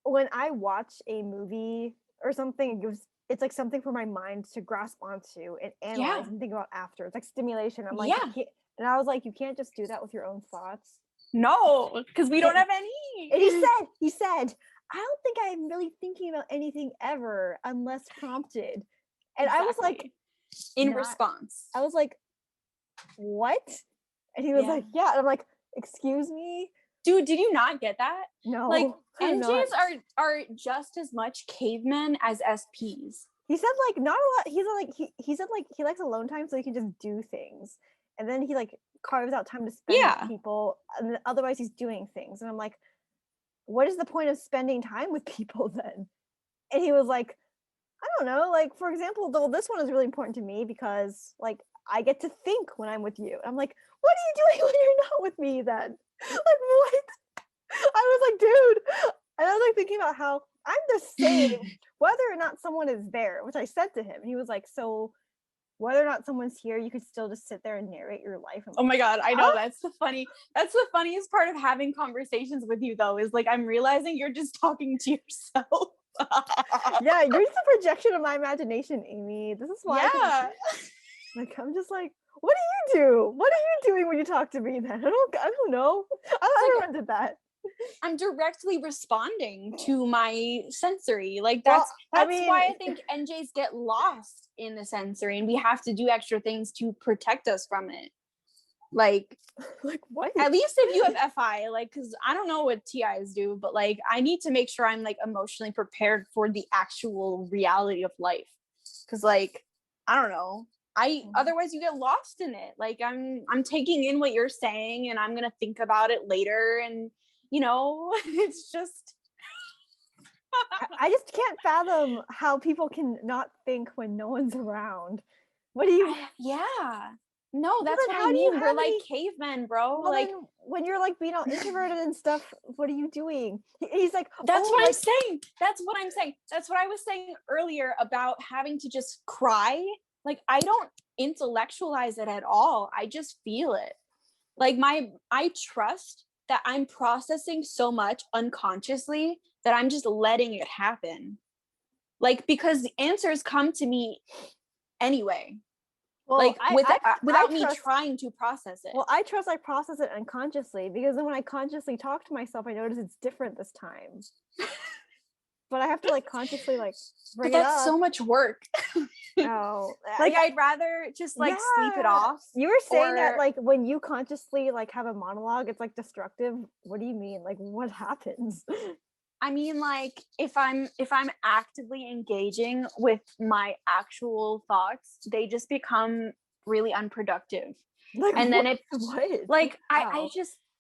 when I watch a movie or something, it's like something for my mind to grasp onto and analyze Yeah. and think about after. It's like stimulation. I'm like, Yeah. and I was like, you can't just do that with your own thoughts. No, because we don't have any. And he said, I don't think I'm really thinking about anything ever unless prompted. And Exactly. I was like, in response. I was like, what? And he was like, yeah. And I'm like, excuse me? Dude, did you not get that? No. Like I'm not. NJs are just as much cavemen as SPs. He said like not a lot. He said like he likes alone time so he can just do things. And then he like carves out time to spend with people. And then otherwise he's doing things. And I'm like, what is the point of spending time with people then? And he was like, I don't know. Like, for example, though, this one is really important to me because, like, I get to think when I'm with you. I'm like, what are you doing when you're not with me then? Like, what? I was like, dude. And I was like thinking about how I'm the same whether or not someone is there, which I said to him. And he was like, so whether or not someone's here, you could still just sit there and narrate your life. I'm like, oh my God, I know. That's the funniest part of having conversations with you though, is like I'm realizing you're just talking to yourself. Yeah, you're just a projection of my imagination, Amy. This is why I'm just like, what do you do? What are you doing when you talk to me then? I don't know. Everyone did that. I'm directly responding to my sensory. Like that's why I think NJs get lost in the sensory, and we have to do extra things to protect us from it. Like what? At least if you have FI, like, because I don't know what TIs do, but like I need to make sure I'm like emotionally prepared for the actual reality of life. Because like I don't know, otherwise you get lost in it. Like I'm taking in what you're saying, and I'm gonna think about it later, and it's just I just can't fathom how people can not think when no one's around. What do you? Yeah. No, that's then what how I do you mean. We're have like any cavemen, bro. well Like, then when you're like being all introverted and stuff, what are you doing? He's like, that's oh, what I'm like saying. That's what I'm saying. That's what I was saying earlier about having to just cry. Like, I don't intellectualize it at all. I just feel it. Like, I trust that I'm processing so much unconsciously that I'm just letting it happen. Like, because the answers come to me anyway. well, Like, I without me trust trying to process it. well, I trust I process it unconsciously because then when I consciously talk to myself, I notice it's different this time. But I have to like consciously like But bring it that's up. so much work. Oh, Like, I'd rather just like sleep it yeah. off. You were saying that Or like when you consciously like have a monologue, it's like destructive. What do you mean? Like what happens? I mean, like, if I'm actively engaging with my actual thoughts, they just become really unproductive. Like And then what? like How?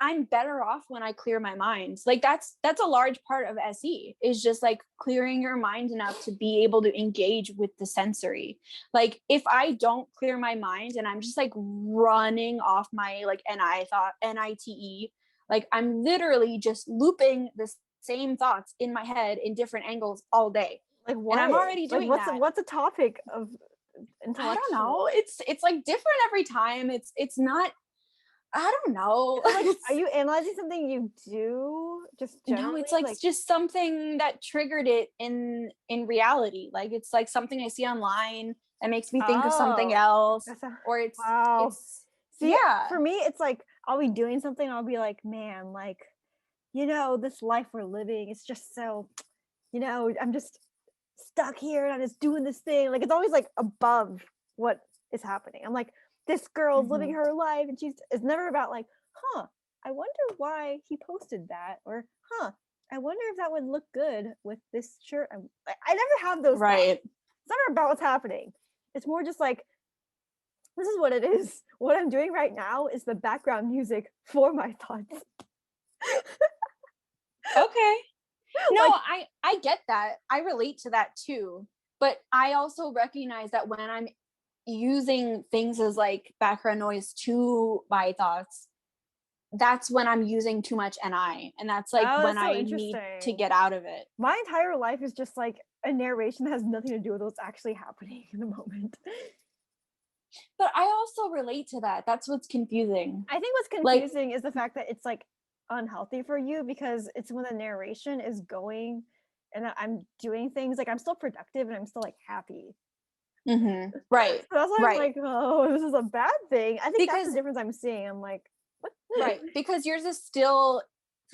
I'm better off when I clear my mind. Like, that's a large part of SE, is just like clearing your mind enough to be able to engage with the sensory. Like, if I don't clear my mind and I'm just like running off my like NITE, like I'm literally just looping the same thoughts in my head in different angles all day. Like And I'm what? already Like doing that. what's a topic of I intellectual? don't know. It's like different every time. It's not, I don't know. Like, are you analyzing something you do just generally? No, it's like just something that triggered it in reality. Like, it's like something I see online that makes me think of something else. Or wow. it's See, yeah. for me, it's like I'll be doing something, and I'll be like, man, like, this life we're living, it's just so, I'm just stuck here and I'm just doing this thing. Like, it's always like above what is happening. I'm like, this girl's living her life, and it's never about like, I wonder why he posted that, or I wonder if that would look good with this shirt. I never have those Right. thoughts. It's never about what's happening. It's more just like, this is what it is. What I'm doing right now is the background music for my thoughts. Okay. No, Like, I get that. I relate to that too. But I also recognize that when I'm using things as like background noise to my thoughts, that's when I'm using too much NI. And that's like oh, when that's so I need to interesting. get out of it. My entire life is just like a narration that has nothing to do with what's actually happening in the moment. But I also relate to that. That's what's confusing. I think what's confusing is the fact that it's like unhealthy for you, because it's when the narration is going and I'm doing things, like I'm still productive and I'm still like happy. Right. So that's why I'm Right. like, oh, this is a bad thing. I think that's Because the difference I'm seeing. I'm like, what? right. Because yours is still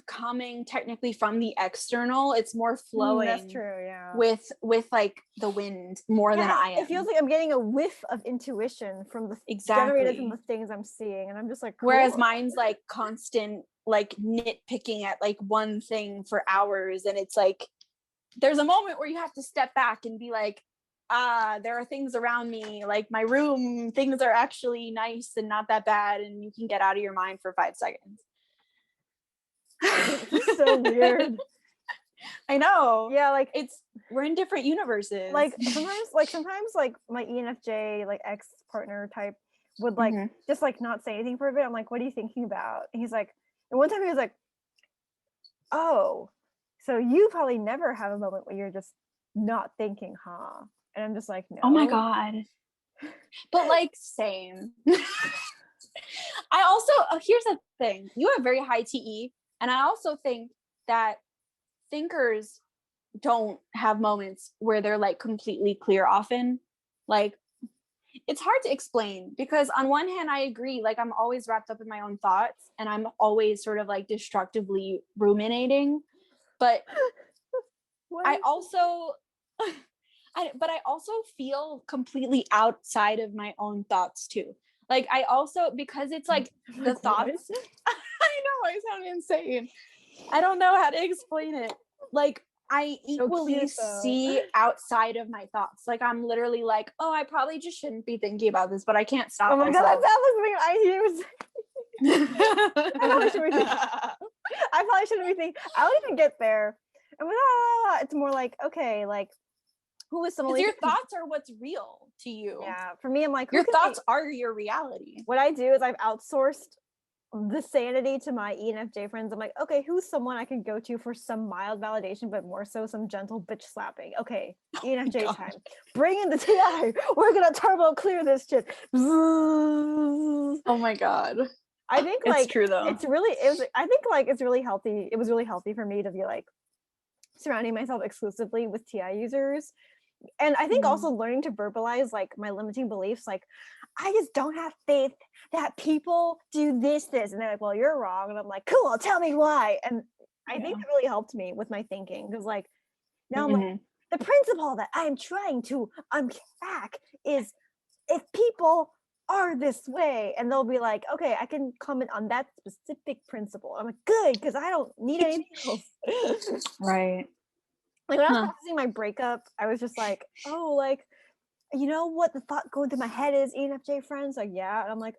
coming technically from the external. It's more flowing. That's true, yeah. With like the wind more than I am. It feels like I'm getting a whiff of intuition from the generated from the things I'm seeing, and I'm just like, cool. Whereas mine's like constant like nitpicking at like one thing for hours, and it's like there's a moment where you have to step back and be like, there are things around me, like my room, things are actually nice and not that bad, and you can get out of your mind for 5 seconds. This is so weird. I know. Yeah, like we're in different universes. Like sometimes like my ENFJ like ex partner type would like just like not say anything for a bit. I'm like, what are you thinking about? And he's like, and one time he was like, oh, so you probably never have a moment where you're just not thinking, huh? And I'm just like, no. Oh my god. But like, same. I also here's the thing, you have very high TE, and I also think that thinkers don't have moments where they're like completely clear often. Like, it's hard to explain, because on one hand I agree, like I'm always wrapped up in my own thoughts and I'm always sort of like destructively ruminating, but I also but I also feel completely outside of my own thoughts too. Like, I also, because it's like the thoughts I know I sound insane. I don't know how to explain it. Like, I equally see outside of my thoughts. Like, I'm literally like, oh, I probably just shouldn't be thinking about this, but I can't stop myself. God, that was something I probably shouldn't be thinking. I don't even get there. It's more like, okay, like who is Because similarly your thoughts are what's real to you. yeah, for me, I'm like, Your thoughts are your reality. what I do is I've outsourced the sanity to my ENFJ friends. I'm like, okay, who's someone I can go to for some mild validation, but more so some gentle bitch slapping? Okay, ENFJ time. Bring in the TI. We're gonna turbo clear this shit. Oh my god. I think it's true though. I think like it's really healthy. It was really healthy for me to be like surrounding myself exclusively with TI users. And I think also learning to verbalize like my limiting beliefs, like I just don't have faith that people do this, and they're like, well, you're wrong. And I'm like, cool, tell me why. And I think that really helped me with my thinking, because like now I'm like, the principle that I'm trying to unpack is if people are this way, and they'll be like, okay, I can comment on that specific principle. I'm like, good, because I don't need anything else. Right. Like when I was processing my breakup, I was just like, oh, like, you know what the thought going through my head is, ENFJ friends? Like, yeah. And I'm like,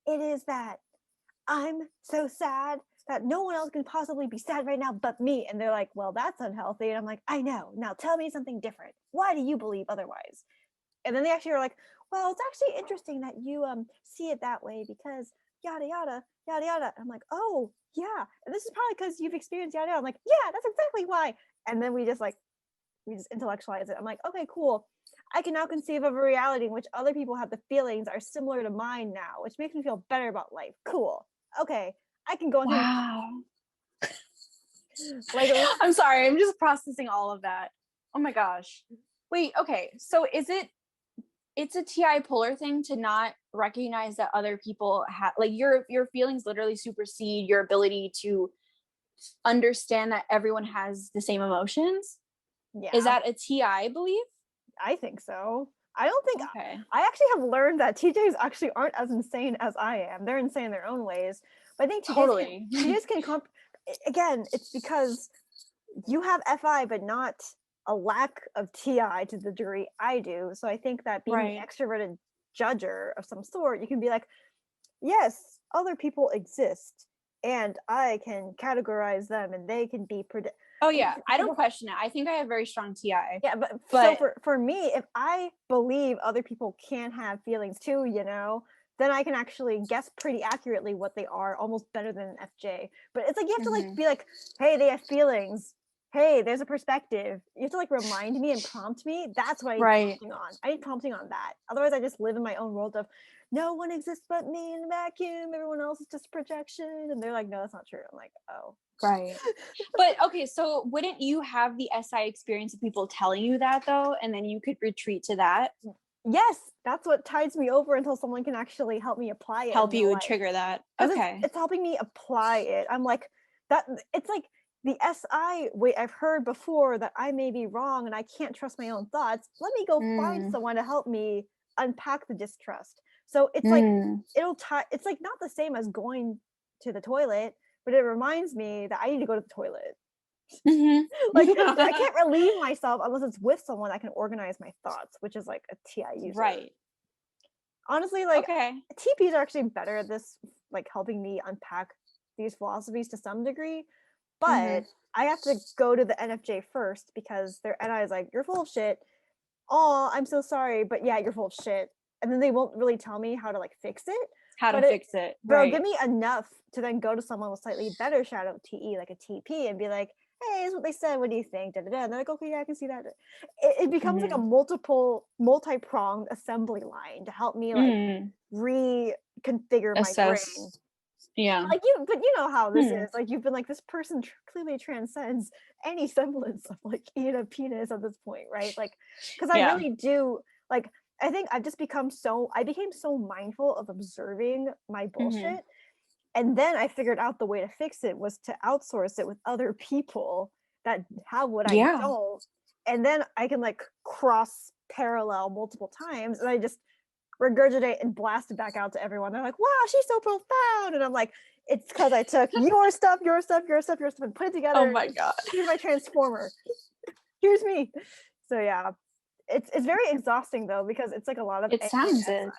it is that I'm so sad that no one else can possibly be sad right now but me. And they're like, well, that's unhealthy. And I'm like, I know. Now tell me something different. Why do you believe otherwise? And then they actually are like, well, it's actually interesting that you see it that way because yada yada yada yada. I'm like, oh yeah, and this is probably because you've experienced yada yada. I'm like, yeah, that's exactly why. And then we just intellectualize it. I'm like, okay, cool. I can now conceive of a reality in which other people have the feelings are similar to mine now, which makes me feel better about life. Cool. Okay, I can go into like I'm sorry, I'm just processing all of that. Oh my gosh. Wait, okay. So it's a TI polar thing to not recognize that other people have like your feelings literally supersede your ability to understand that everyone has the same emotions? Yeah. Is that a TI belief? I think so. I don't think okay. I actually have learned that TJs actually aren't as insane as I am. They're insane in their own ways. But I think TJs can again, it's because you have FI but not a lack of TI to the degree I do. So I think that being an extroverted judger of some sort, you can be like, yes, other people exist and I can categorize them and they can be oh yeah, I don't question it. I think I have very strong TI. Yeah, but so for me, if I believe other people can have feelings too, you know, then I can actually guess pretty accurately what they are, almost better than an FJ. But it's like you have to like be like, hey, they have feelings. Hey, there's a perspective. You have to like remind me and prompt me. That's what I need prompting on. I need prompting on that. Otherwise, I just live in my own world of no one exists but me in the vacuum. Everyone else is just projection. And they're like, no, that's not true. I'm like, oh. Right. But okay, so wouldn't you have the SI experience of people telling you that though? And then you could retreat to that? Yes, that's what tides me over until someone can actually help me apply it. Help you trigger that. Okay. It's helping me apply it. I'm like, that it's like the SI way I've heard before that I may be wrong and I can't trust my own thoughts. Let me go find someone to help me unpack the distrust. So it's like it's like not the same as going to the toilet, but it reminds me that I need to go to the toilet. Like I can't relieve myself unless it's with someone that can organize my thoughts, which is like a TI user. Right. Honestly, like TPs are actually better at this, like helping me unpack these philosophies to some degree. But I have to go to the NFJ first because their NI is like, you're full of shit. Oh, I'm so sorry, but yeah, you're full of shit. And then they won't really tell me how to like fix it. Fix it. Bro, give me enough to then go to someone with slightly better shadow TE, like a TP, and be like, hey, this is what they said. What do you think? Da, da, da. And they're like, okay, yeah, I can see that. It becomes like a multi-pronged assembly line to help me like reconfigure my brain. Yeah. Like you know how this is. Like you've been like, this person clearly transcends any semblance of like eating a penis at this point, right? Like, because I really do like. I think I became so mindful of observing my bullshit. And then I figured out the way to fix it was to outsource it with other people that have what I don't. And then I can like cross parallel multiple times and I just regurgitate and blast it back out to everyone. They're like, wow, she's so profound. And I'm like, it's because I took your stuff, and put it together. Oh my God. Here's my transformer. Here's me. So yeah. It's very exhausting though, because it's like a lot of it sounds it.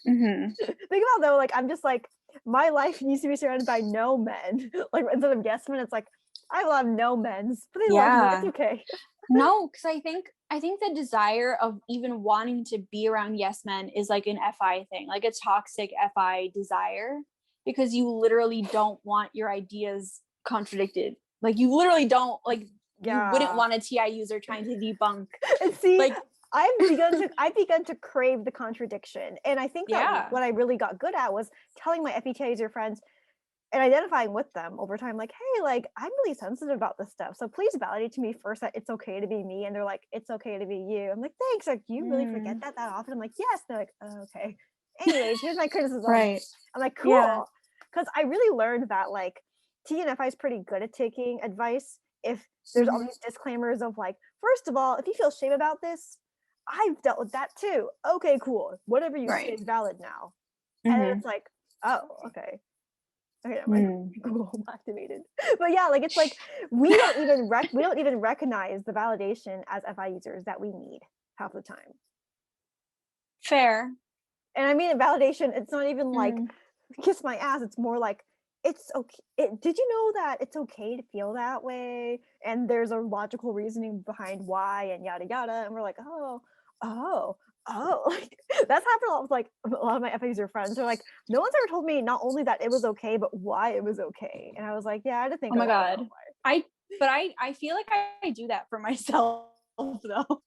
Think about though, like I'm just like, my life needs to be surrounded by no men. Like instead of yes men, it's like I will have no men's, but they love me. It's okay. No, because I think the desire of even wanting to be around yes men is like an FI thing, like a toxic FI desire, because you literally don't want your ideas contradicted. Like you literally don't like you wouldn't Yeah. want a TI user trying to debunk. And see, Like I've begun to crave the contradiction. And I think that yeah. what I really got good at was telling my FET user friends and identifying with them over time, like, hey, like, I'm really sensitive about this stuff. So please validate to me first that it's okay to be me. And they're like, it's okay to be you. I'm like, thanks. Like, you really forget that often? I'm like, yes. They're like, oh, okay. Anyways, here's my criticism. Right. I'm like, Yeah. cool. Because I really learned that like TNFI is pretty good at taking advice if there's all these disclaimers of like, first of all, if you feel shame about this, I've dealt with that too. Okay, cool. Whatever you say Right. is valid now. And then it's like, oh, okay. Okay, I'm like Google Home activated. But yeah, like it's like we don't even recognize the validation as FI users that we need half the time. Fair. And I mean validation, it's not even like kiss my ass, it's more like it's okay. Did you know that it's okay to feel that way? And there's a logical reasoning behind why and yada yada. And we're like, oh, like that's happened a lot with like a lot of my FA user friends. They're like, no one's ever told me not only that it was okay, but why it was okay. And I was like, yeah, I had to think. Oh my god. I feel like I do that for myself though.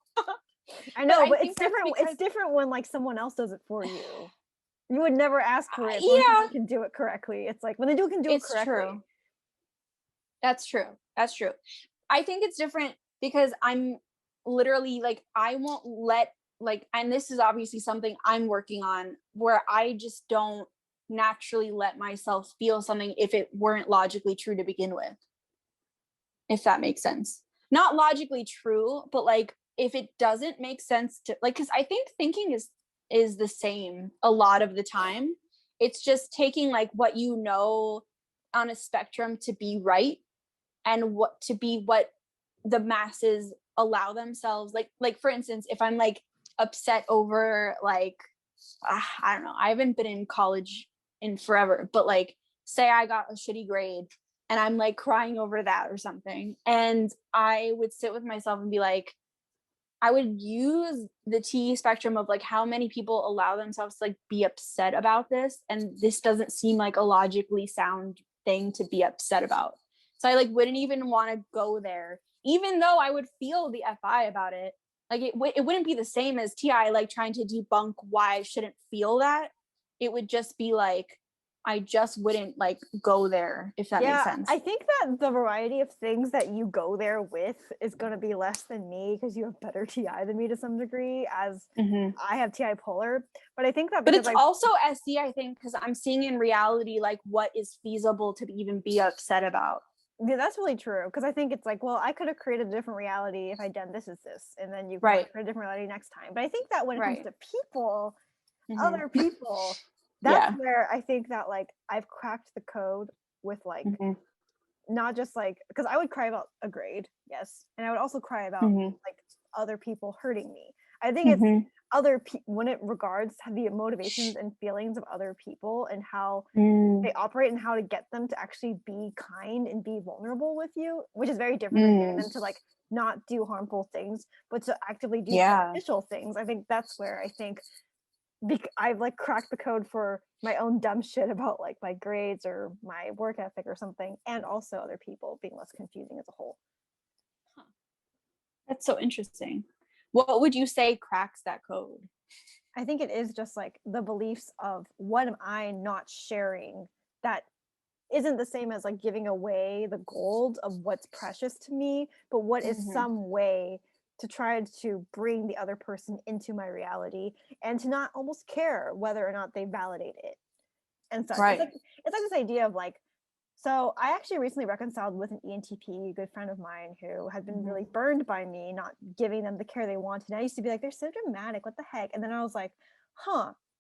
I know, but think it's different. because, It's different when like someone else does it for you. You would never ask for it when yeah, someone can do it correctly. It's like when they can do it it's correctly. true. That's true. That's true. I think it's different because I'm literally like, I won't let like, and this is obviously something I'm working on where I just don't naturally let myself feel something if it weren't logically true to begin with. If that makes sense. Not logically true, but like if it doesn't make sense to like, because I think thinking is the same a lot of the time. It's just taking like what you know on a spectrum to be right and what to be what the masses allow themselves like for instance if I'm like upset over like I don't know, I haven't been in college in forever, but like say I got a shitty grade and I'm like crying over that or something, and I would sit with myself and be like, I would use the T spectrum of like how many people allow themselves to like be upset about this, and this doesn't seem like a logically sound thing to be upset about. So I like wouldn't even want to go there, even though I would feel the FI about it. Like it wouldn't be the same as TI like trying to debunk why I shouldn't feel that. It would just be like I just wouldn't like go there, if that makes sense. I think that the variety of things that you go there with is going to be less than me because you have better TI than me to some degree, as I have TI polar. But I think that, but it's also SC, I think, because I'm seeing in reality like what is feasible to even be upset about. Yeah, that's really true. Because I think it's like, well, I could have created a different reality if I'd done this, and then you can create a different reality next time. But I think that when it comes to people, other people, that's where I think that like I've cracked the code with like not just like, because I would cry about a grade, yes, and I would also cry about like other people hurting me. I think it's other when it regards the motivations and feelings of other people and how they operate and how to get them to actually be kind and be vulnerable with you, which is very different than getting them to like not do harmful things, but to actively do beneficial things. I think that's where I think I've like cracked the code for my own dumb shit about like my grades or my work ethic or something, and also other people being less confusing as a whole. That's so interesting. What would you say cracks that code? I think it is just like the beliefs of what am I not sharing that isn't the same as like giving away the gold of what's precious to me, but what is some way to try to bring the other person into my reality and to not almost care whether or not they validate it and such. It's like this idea of like, so I actually recently reconciled with an ENTP, a good friend of mine who had been really burned by me not giving them the care they wanted. And I used to be like, they're so dramatic, what the heck? And then I was like,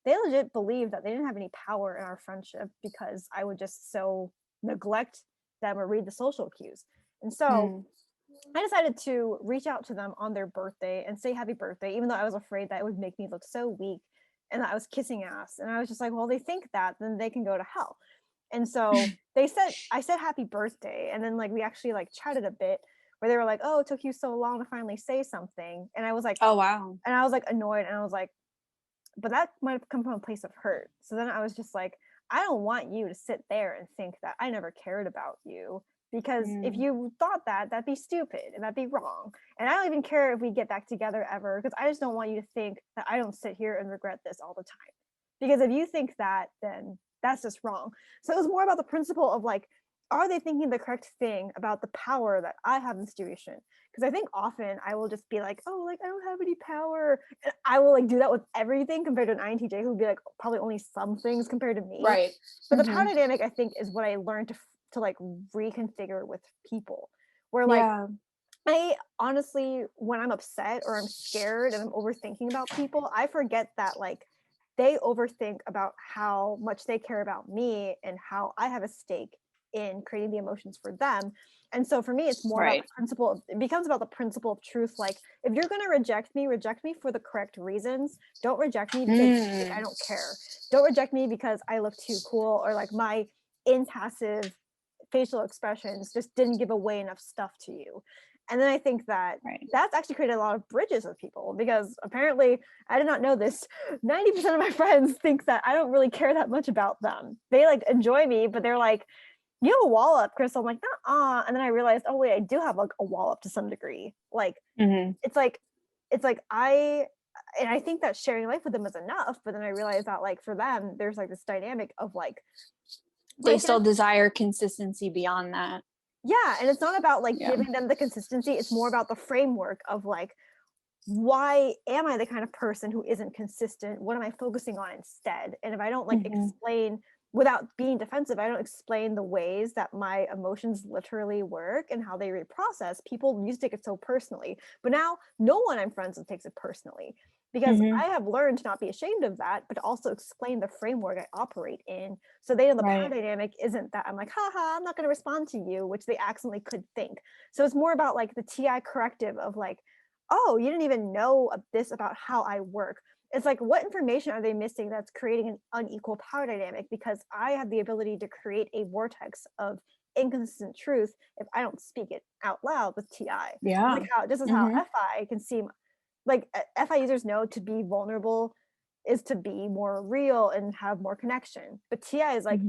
they legit believed that they didn't have any power in our friendship because I would just so neglect them or read the social cues. And so I decided to reach out to them on their birthday and say happy birthday, even though I was afraid that it would make me look so weak and that I was kissing ass. And I was just like, well, they think that, then they can go to hell. And so I said happy birthday, and then like we actually like chatted a bit, where they were like, oh, it took you so long to finally say something. And I was like, Oh, wow. and I was like annoyed, and I was like, but that might have come from a place of hurt. So then I was just like, I don't want you to sit there and think that I never cared about you, because if you thought that, that'd be stupid and that'd be wrong. And I don't even care if we get back together ever, because I just don't want you to think that I don't sit here and regret this all the time. Because if you think that, then that's just wrong. So it was more about the principle of like, are they thinking the correct thing about the power that I have in the situation? Because I think often I will just be like, oh, like I don't have any power. And I will like do that with everything compared to an INTJ who would be like probably only some things compared to me. Right. But the power dynamic, I think, is what I learned to like reconfigure with people. Where like I honestly, when I'm upset or I'm scared and I'm overthinking about people, I forget that like they overthink about how much they care about me and how I have a stake in creating the emotions for them. And so for me, it's more about the principle of, it becomes about the principle of truth. Like, if you're going to reject me for the correct reasons. Don't reject me because I don't care. Don't reject me because I look too cool, or like my impassive facial expressions just didn't give away enough stuff to you. And then I think that that's actually created a lot of bridges with people, because apparently, I did not know this, 90% of my friends think that I don't really care that much about them. They like enjoy me, but they're like, you have a wall up, Crystal. I'm like, nah. And then I realized, oh wait, I do have like a wall up to some degree. Like, it's like I think that sharing life with them is enough. But then I realized that like for them, there's like this dynamic of like, they still desire consistency beyond that. Yeah, and it's not about like giving them the consistency. It's more about the framework of like, why am I the kind of person who isn't consistent? What am I focusing on instead? And if I don't like explain without being defensive, I don't explain the ways that my emotions literally work and how they reprocess, people used to take it so personally. But now no one I'm friends with takes it personally, because I have learned to not be ashamed of that, but also explain the framework I operate in. So they know the power dynamic isn't that I'm like, haha, I'm not going to respond to you, which they accidentally could think. So it's more about like the TI corrective of like, oh, you didn't even know this about how I work. It's like, what information are they missing that's creating an unequal power dynamic? Because I have the ability to create a vortex of inconsistent truth if I don't speak it out loud with TI. Like how this is how FI can seem like FI users know to be vulnerable is to be more real and have more connection. But TI is like,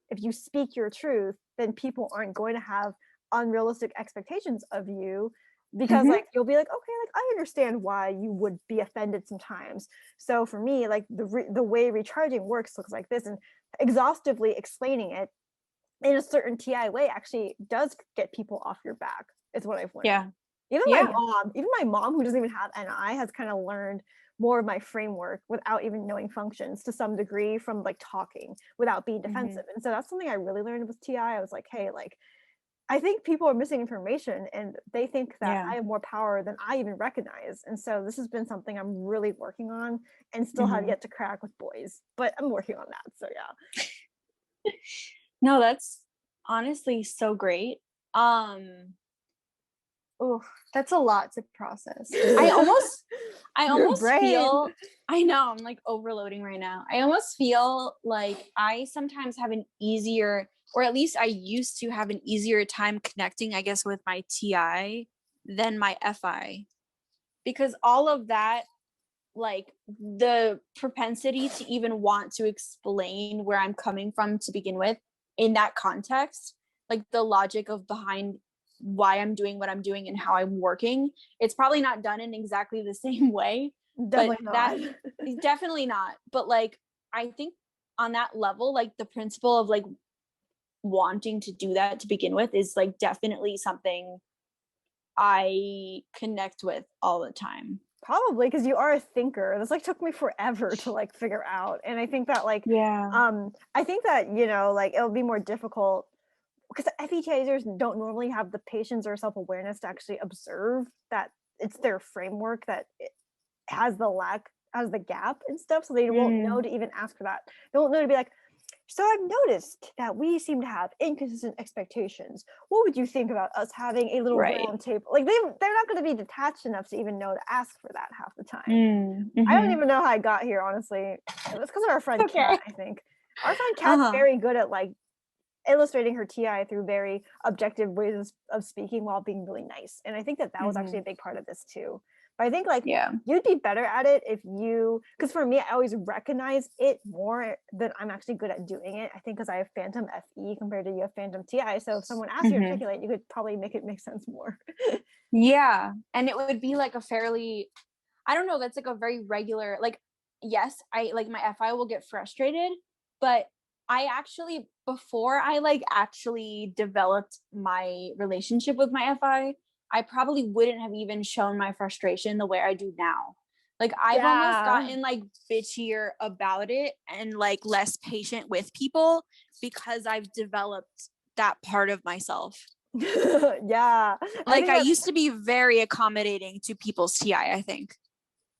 if you speak your truth, then people aren't going to have unrealistic expectations of you, because like you'll be like, okay, like I understand why you would be offended sometimes. So for me, like the way recharging works looks like this, and exhaustively explaining it in a certain TI way actually does get people off your back, is what I've learned. Even my mom who doesn't even have NI has kind of learned more of my framework without even knowing functions to some degree from like talking without being defensive. And so that's something I really learned with TI. I was like, hey, like I think people are missing information and they think that I have more power than I even recognize. And so this has been something I'm really working on and still have yet to crack with boys, but I'm working on that. So yeah. No, that's honestly so great. Oh, that's a lot to process. I almost feel, I know, I'm like overloading right now. I almost feel like I sometimes have an easier, or at least I used to have an easier time connecting, I guess, with my TI than my FI. Because all of that, like the propensity to even want to explain where I'm coming from to begin with in that context, like the logic of behind why I'm doing what I'm doing and how I'm working, it's probably not done in exactly the same way. Definitely not. But like, I think on that level, like the principle of like wanting to do that to begin with is like definitely something I connect with all the time. Probably because you are a thinker. This like took me forever to like figure out. And I think that like, I think that, you know, like it'll be more difficult because FETizers don't normally have the patience or self-awareness to actually observe that it's their framework that has the gap and stuff. So they won't know to even ask for that. They won't know to be like, so I've noticed that we seem to have inconsistent expectations. What would you think about us having a little round table? Like they're not going to be detached enough to even know to ask for that half the time. I don't even know how I got here, honestly. It's because of our friend Kat, I think. Our friend Kat's very good at like illustrating her TI through very objective ways of speaking while being really nice. And I think that was actually a big part of this too. But I think like you'd be better at it if you, because for me, I always recognize it more than I'm actually good at doing it. I think because I have phantom FE compared to you have phantom TI. So if someone asks you to articulate, you could probably make it make sense more. Yeah. And it would be like a fairly, I don't know, that's like a very regular, like, yes, I like my FI will get frustrated, but I actually, before I like actually developed my relationship with my FI, I probably wouldn't have even shown my frustration the way I do now. Like I've almost gotten like bitchier about it and like less patient with people because I've developed that part of myself. Yeah. Like I used to be very accommodating to people's TI, I think.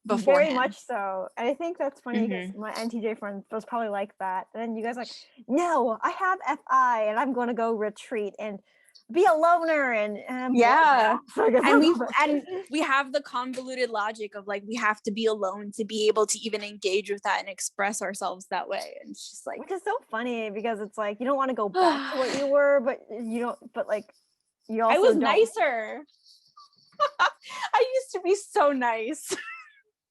Beforehand. Very much so. And I think that's funny because my NTJ friend was probably like that. And then you guys are like, no, I have FI and I'm going to go retreat and be a loner and so and we have the convoluted logic of like we have to be alone to be able to even engage with that and express ourselves that way. And it's just like, which is so funny because it's like you don't want to go back to what you were, but you don't, but like you also I was nicer. I used to be so nice.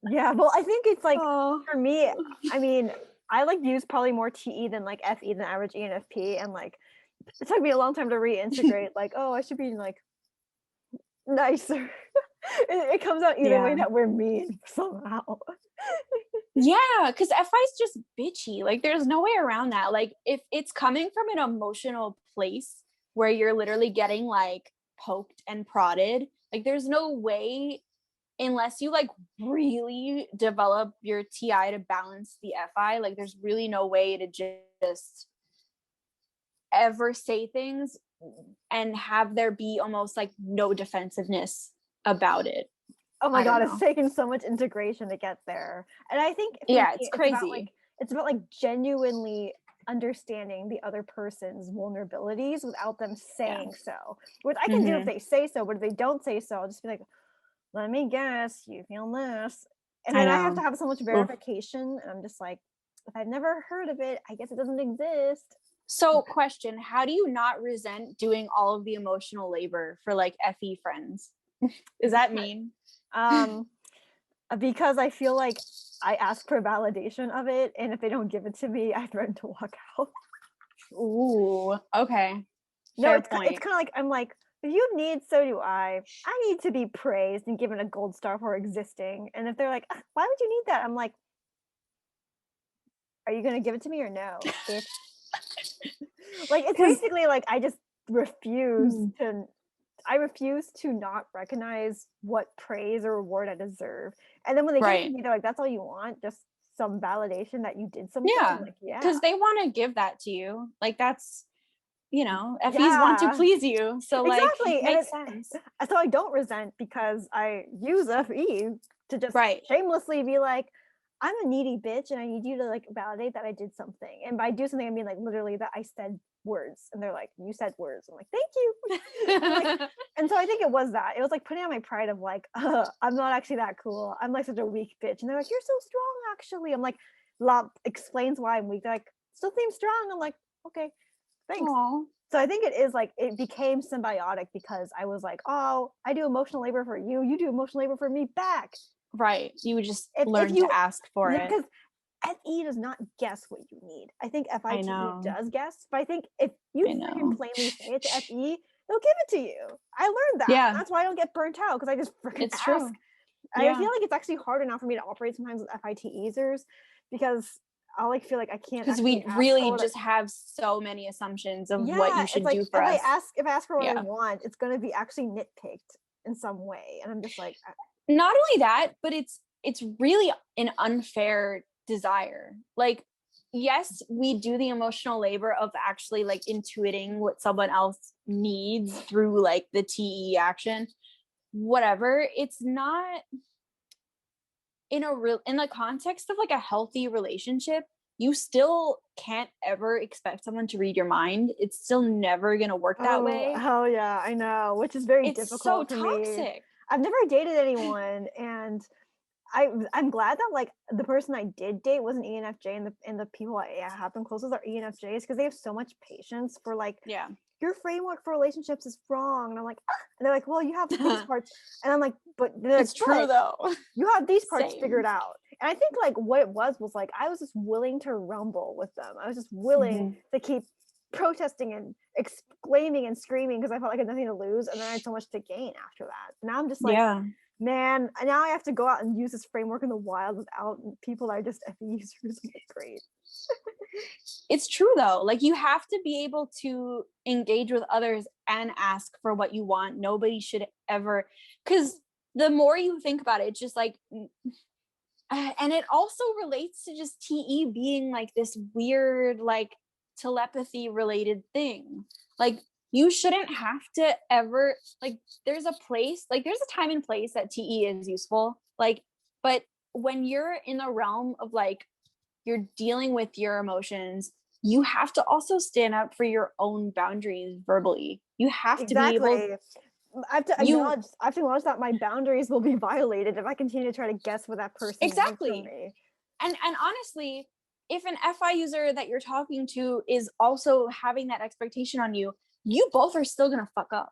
Yeah, well, I think it's like for me, I mean, I like use probably more TE than like FE than average ENFP, and like it took me a long time to reintegrate. Like, oh, I should be like nicer. It comes out either way that we're mean somehow. Yeah, because FI is just bitchy. Like, there's no way around that. Like, if it's coming from an emotional place where you're literally getting like poked and prodded, like, there's no way. Unless you like really develop your TI to balance the FI, like there's really no way to just ever say things and have there be almost like no defensiveness about it. Oh my God, it's taken so much integration to get there. And I think it's crazy. It's about like genuinely understanding the other person's vulnerabilities without them saying so. Which I can do if they say so, but if they don't say so, I'll just be like, let me guess, you feel this. And then I have to have so much verification. And I'm just like, if I've never heard of it, I guess it doesn't exist. So question, how do you not resent doing all of the emotional labor for like FE friends? Is that mean? Because I feel like I ask for validation of it. And if they don't give it to me, I threaten to walk out. Ooh, okay. No, it's kind of like, I'm like, if you need, so do I. I need to be praised and given a gold star for existing. And if they're like, why would you need that? I'm like, are you going to give it to me or no, bitch? Like, it's basically like, I just refuse to not recognize what praise or reward I deserve. And then when they give it to me, they're like, that's all you want? Just some validation that you did something? Yeah. Like, yeah. Because they want to give that to you. Like, that's, you know, FEs want to please you. So like, it makes sense. So I don't resent because I use FE to just shamelessly be like, I'm a needy bitch and I need you to like validate that I did something. And by do something, I mean like literally that I said words. And they're like, you said words. I'm like, thank you. And so I think it was that. It was like putting on my pride of like, I'm not actually that cool. I'm like such a weak bitch. And they're like, you're so strong actually. I'm like, explains why I'm weak. They're like, still seems strong. I'm like, okay. Thanks. Aww. So I think it is like it became symbiotic because I was like, oh, I do emotional labor for you. You do emotional labor for me back. Right. You would just learn to ask for it. Because FE does not guess what you need. I think FITE does guess. But I think if you can plainly say it to FE, they'll give it to you. I learned that. Yeah. That's why I don't get burnt out because I just freaking ask. True. I feel like it's actually harder now for me to operate sometimes with FITEsers because I like feel like I can't because we really just have so many assumptions of what you should do for us. If I ask for what I want, it's going to be actually nitpicked in some way, and I'm just like, not only that, but it's really an unfair desire. Like, yes, we do the emotional labor of actually like intuiting what someone else needs through like the TE action, whatever. It's not in the context of like a healthy relationship. You still can't ever expect someone to read your mind. It's still never gonna work that way. Oh yeah, I know, which is very difficult. It's so toxic. I've never dated anyone, and I'm glad that like the person I did date was an ENFJ, and the people I have been close with are ENFJs, because they have so much patience for like, Yeah. your framework for relationships is wrong, and I'm like, "Ah," and they're like, well, you have these parts, and I'm like, but they're It's like, true but though. you have these parts Same. figured out. And I think like what it was like, I was just willing to rumble with them. I was just willing to keep protesting and exclaiming and screaming, because I felt like I had nothing to lose, and then I had so much to gain after that. Now I'm just like, Yeah. man, now I have to go out and use this framework in the wild without people that are just FE users. Great. It's true though. Like you have to be able to engage with others and ask for what you want. Nobody should ever, because the more you think about it, it's just like, and it also relates to just TE being like this weird, like telepathy related thing. Like you shouldn't have to ever, like there's a place, like there's a time and place that TE is useful. Like, but when you're in the realm of like, you're dealing with your emotions, you have to also stand up for your own boundaries verbally. You have to be able, Exactly. I have to you acknowledge that my boundaries will be violated if I continue to try to guess what that person wants from exactly. me. And honestly, if an FI user that you're talking to is also having that expectation on you, you both are still gonna fuck up.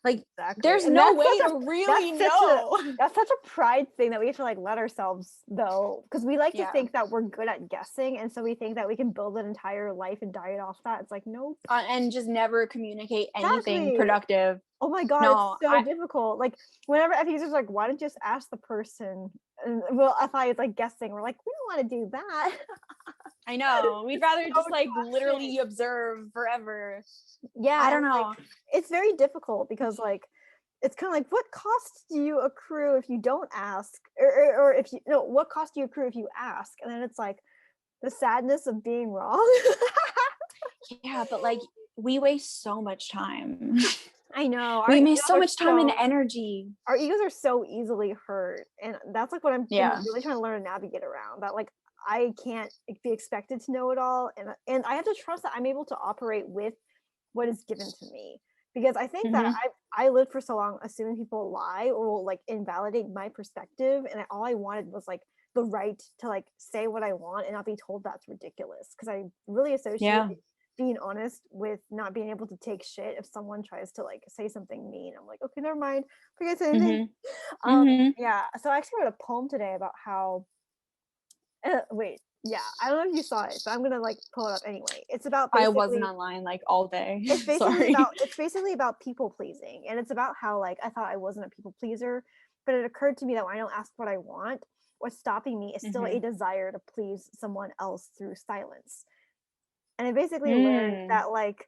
Like Exactly. there's And no way to really know. that's such a pride thing that we have to like let ourselves, though, because we like to Yeah. think that we're good at guessing, and so we think that we can build an entire life and diet off that. It's like, nope. And just never communicate anything Exactly. productive. Oh my god, No, it's so difficult. Like whenever FE users are like, why don't you just ask the person? And well, FI is like guessing. We're like, we don't want to do that. I know. We'd rather So just like toxic. literally observe forever. Yeah, I don't and know. like it's very difficult, because like it's kind of like, what costs do you accrue if you don't ask, or if you no, what cost do you accrue if you ask? And then it's like the sadness of being wrong. Yeah, but like we waste so much time. I know, our We egos waste so are much time and energy. our egos are so easily hurt, and that's like what I'm Yeah. really trying to learn to navigate around. That like I can't be expected to know it all, and I have to trust that I'm able to operate with what is given to me, because I think that I lived for so long assuming people lie or will like invalidate my perspective, and all I wanted was like the right to like say what I want and not be told that's ridiculous, because I really associate Yeah. being honest with not being able to take shit if someone tries to like say something mean. I'm like, okay, never mind, forget anything. Yeah, so I actually wrote a poem today about how wait, yeah, I don't know if you saw it, but I'm gonna like pull it up anyway. It's about I wasn't basically online like all day. it's Sorry. basically about people pleasing, and it's about how like I thought I wasn't a people pleaser, but it occurred to me that when I don't ask what I want, what's stopping me is still a desire to please someone else through silence. And I basically learned that like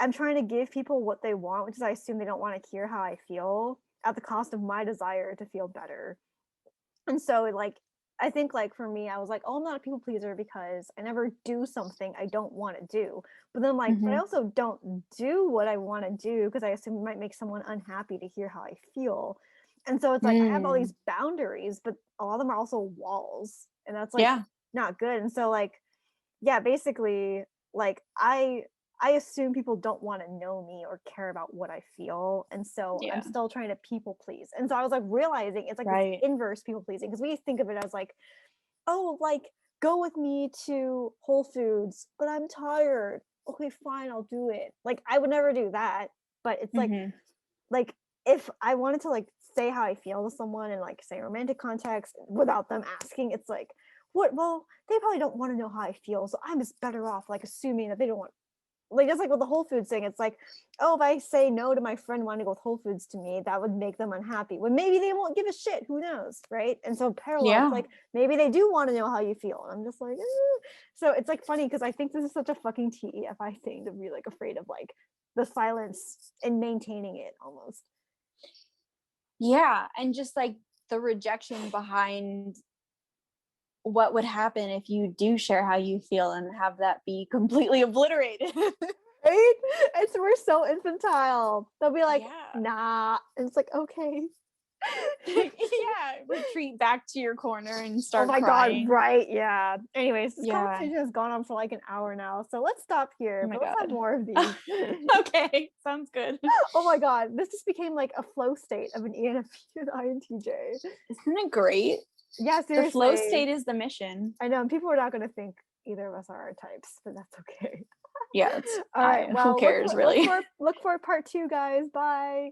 I'm trying to give people what they want, which is I assume they don't want to hear how I feel, at the cost of my desire to feel better. And so like I think like for me, I was like, oh, I'm not a people pleaser because I never do something I don't want to do. But then like, but I also don't do what I want to do because I assume it might make someone unhappy to hear how I feel. And so it's like I have all these boundaries, but a lot of them are also walls. And that's like not good. And so like, yeah, basically like I assume people don't want to know me or care about what I feel. And so I'm still trying to people please. And so I was like realizing it's like this inverse people pleasing, because we think of it as like, oh, like go with me to Whole Foods, but I'm tired. Okay, fine, I'll do it. Like I would never do that. But it's like if I wanted to like say how I feel to someone in like say romantic context without them asking, it's like, what? Well, they probably don't want to know how I feel, so I'm just better off like assuming that they don't want, like just like with the Whole Foods thing, it's like, oh, if I say no to my friend wanting to go with Whole Foods to me, that would make them unhappy. When maybe they won't give a shit. Who knows, right? And so parallel, it's like maybe they do want to know how you feel. And I'm just like, eh. So it's like funny because I think this is such a fucking TEFI thing to be like afraid of like the silence and maintaining it almost. Yeah, and just like the rejection behind what would happen if you do share how you feel and have that be completely obliterated. Right? And so we're so infantile. They'll be like, nah. And it's like, okay. Retreat back to your corner and start God, crying. right? Yeah. Anyways, this conversation has gone on for like an hour now, so let's stop here. But let's have more of these. Okay, sounds good. Oh my god, this just became like a flow state of an ENFP and INTJ. Isn't it great? Yeah, seriously. The flow state is the mission. I know, and people are not going to think either of us are our types, but that's okay. Yeah, it's All right. Well, who cares, really? Look for part 2, guys. Bye.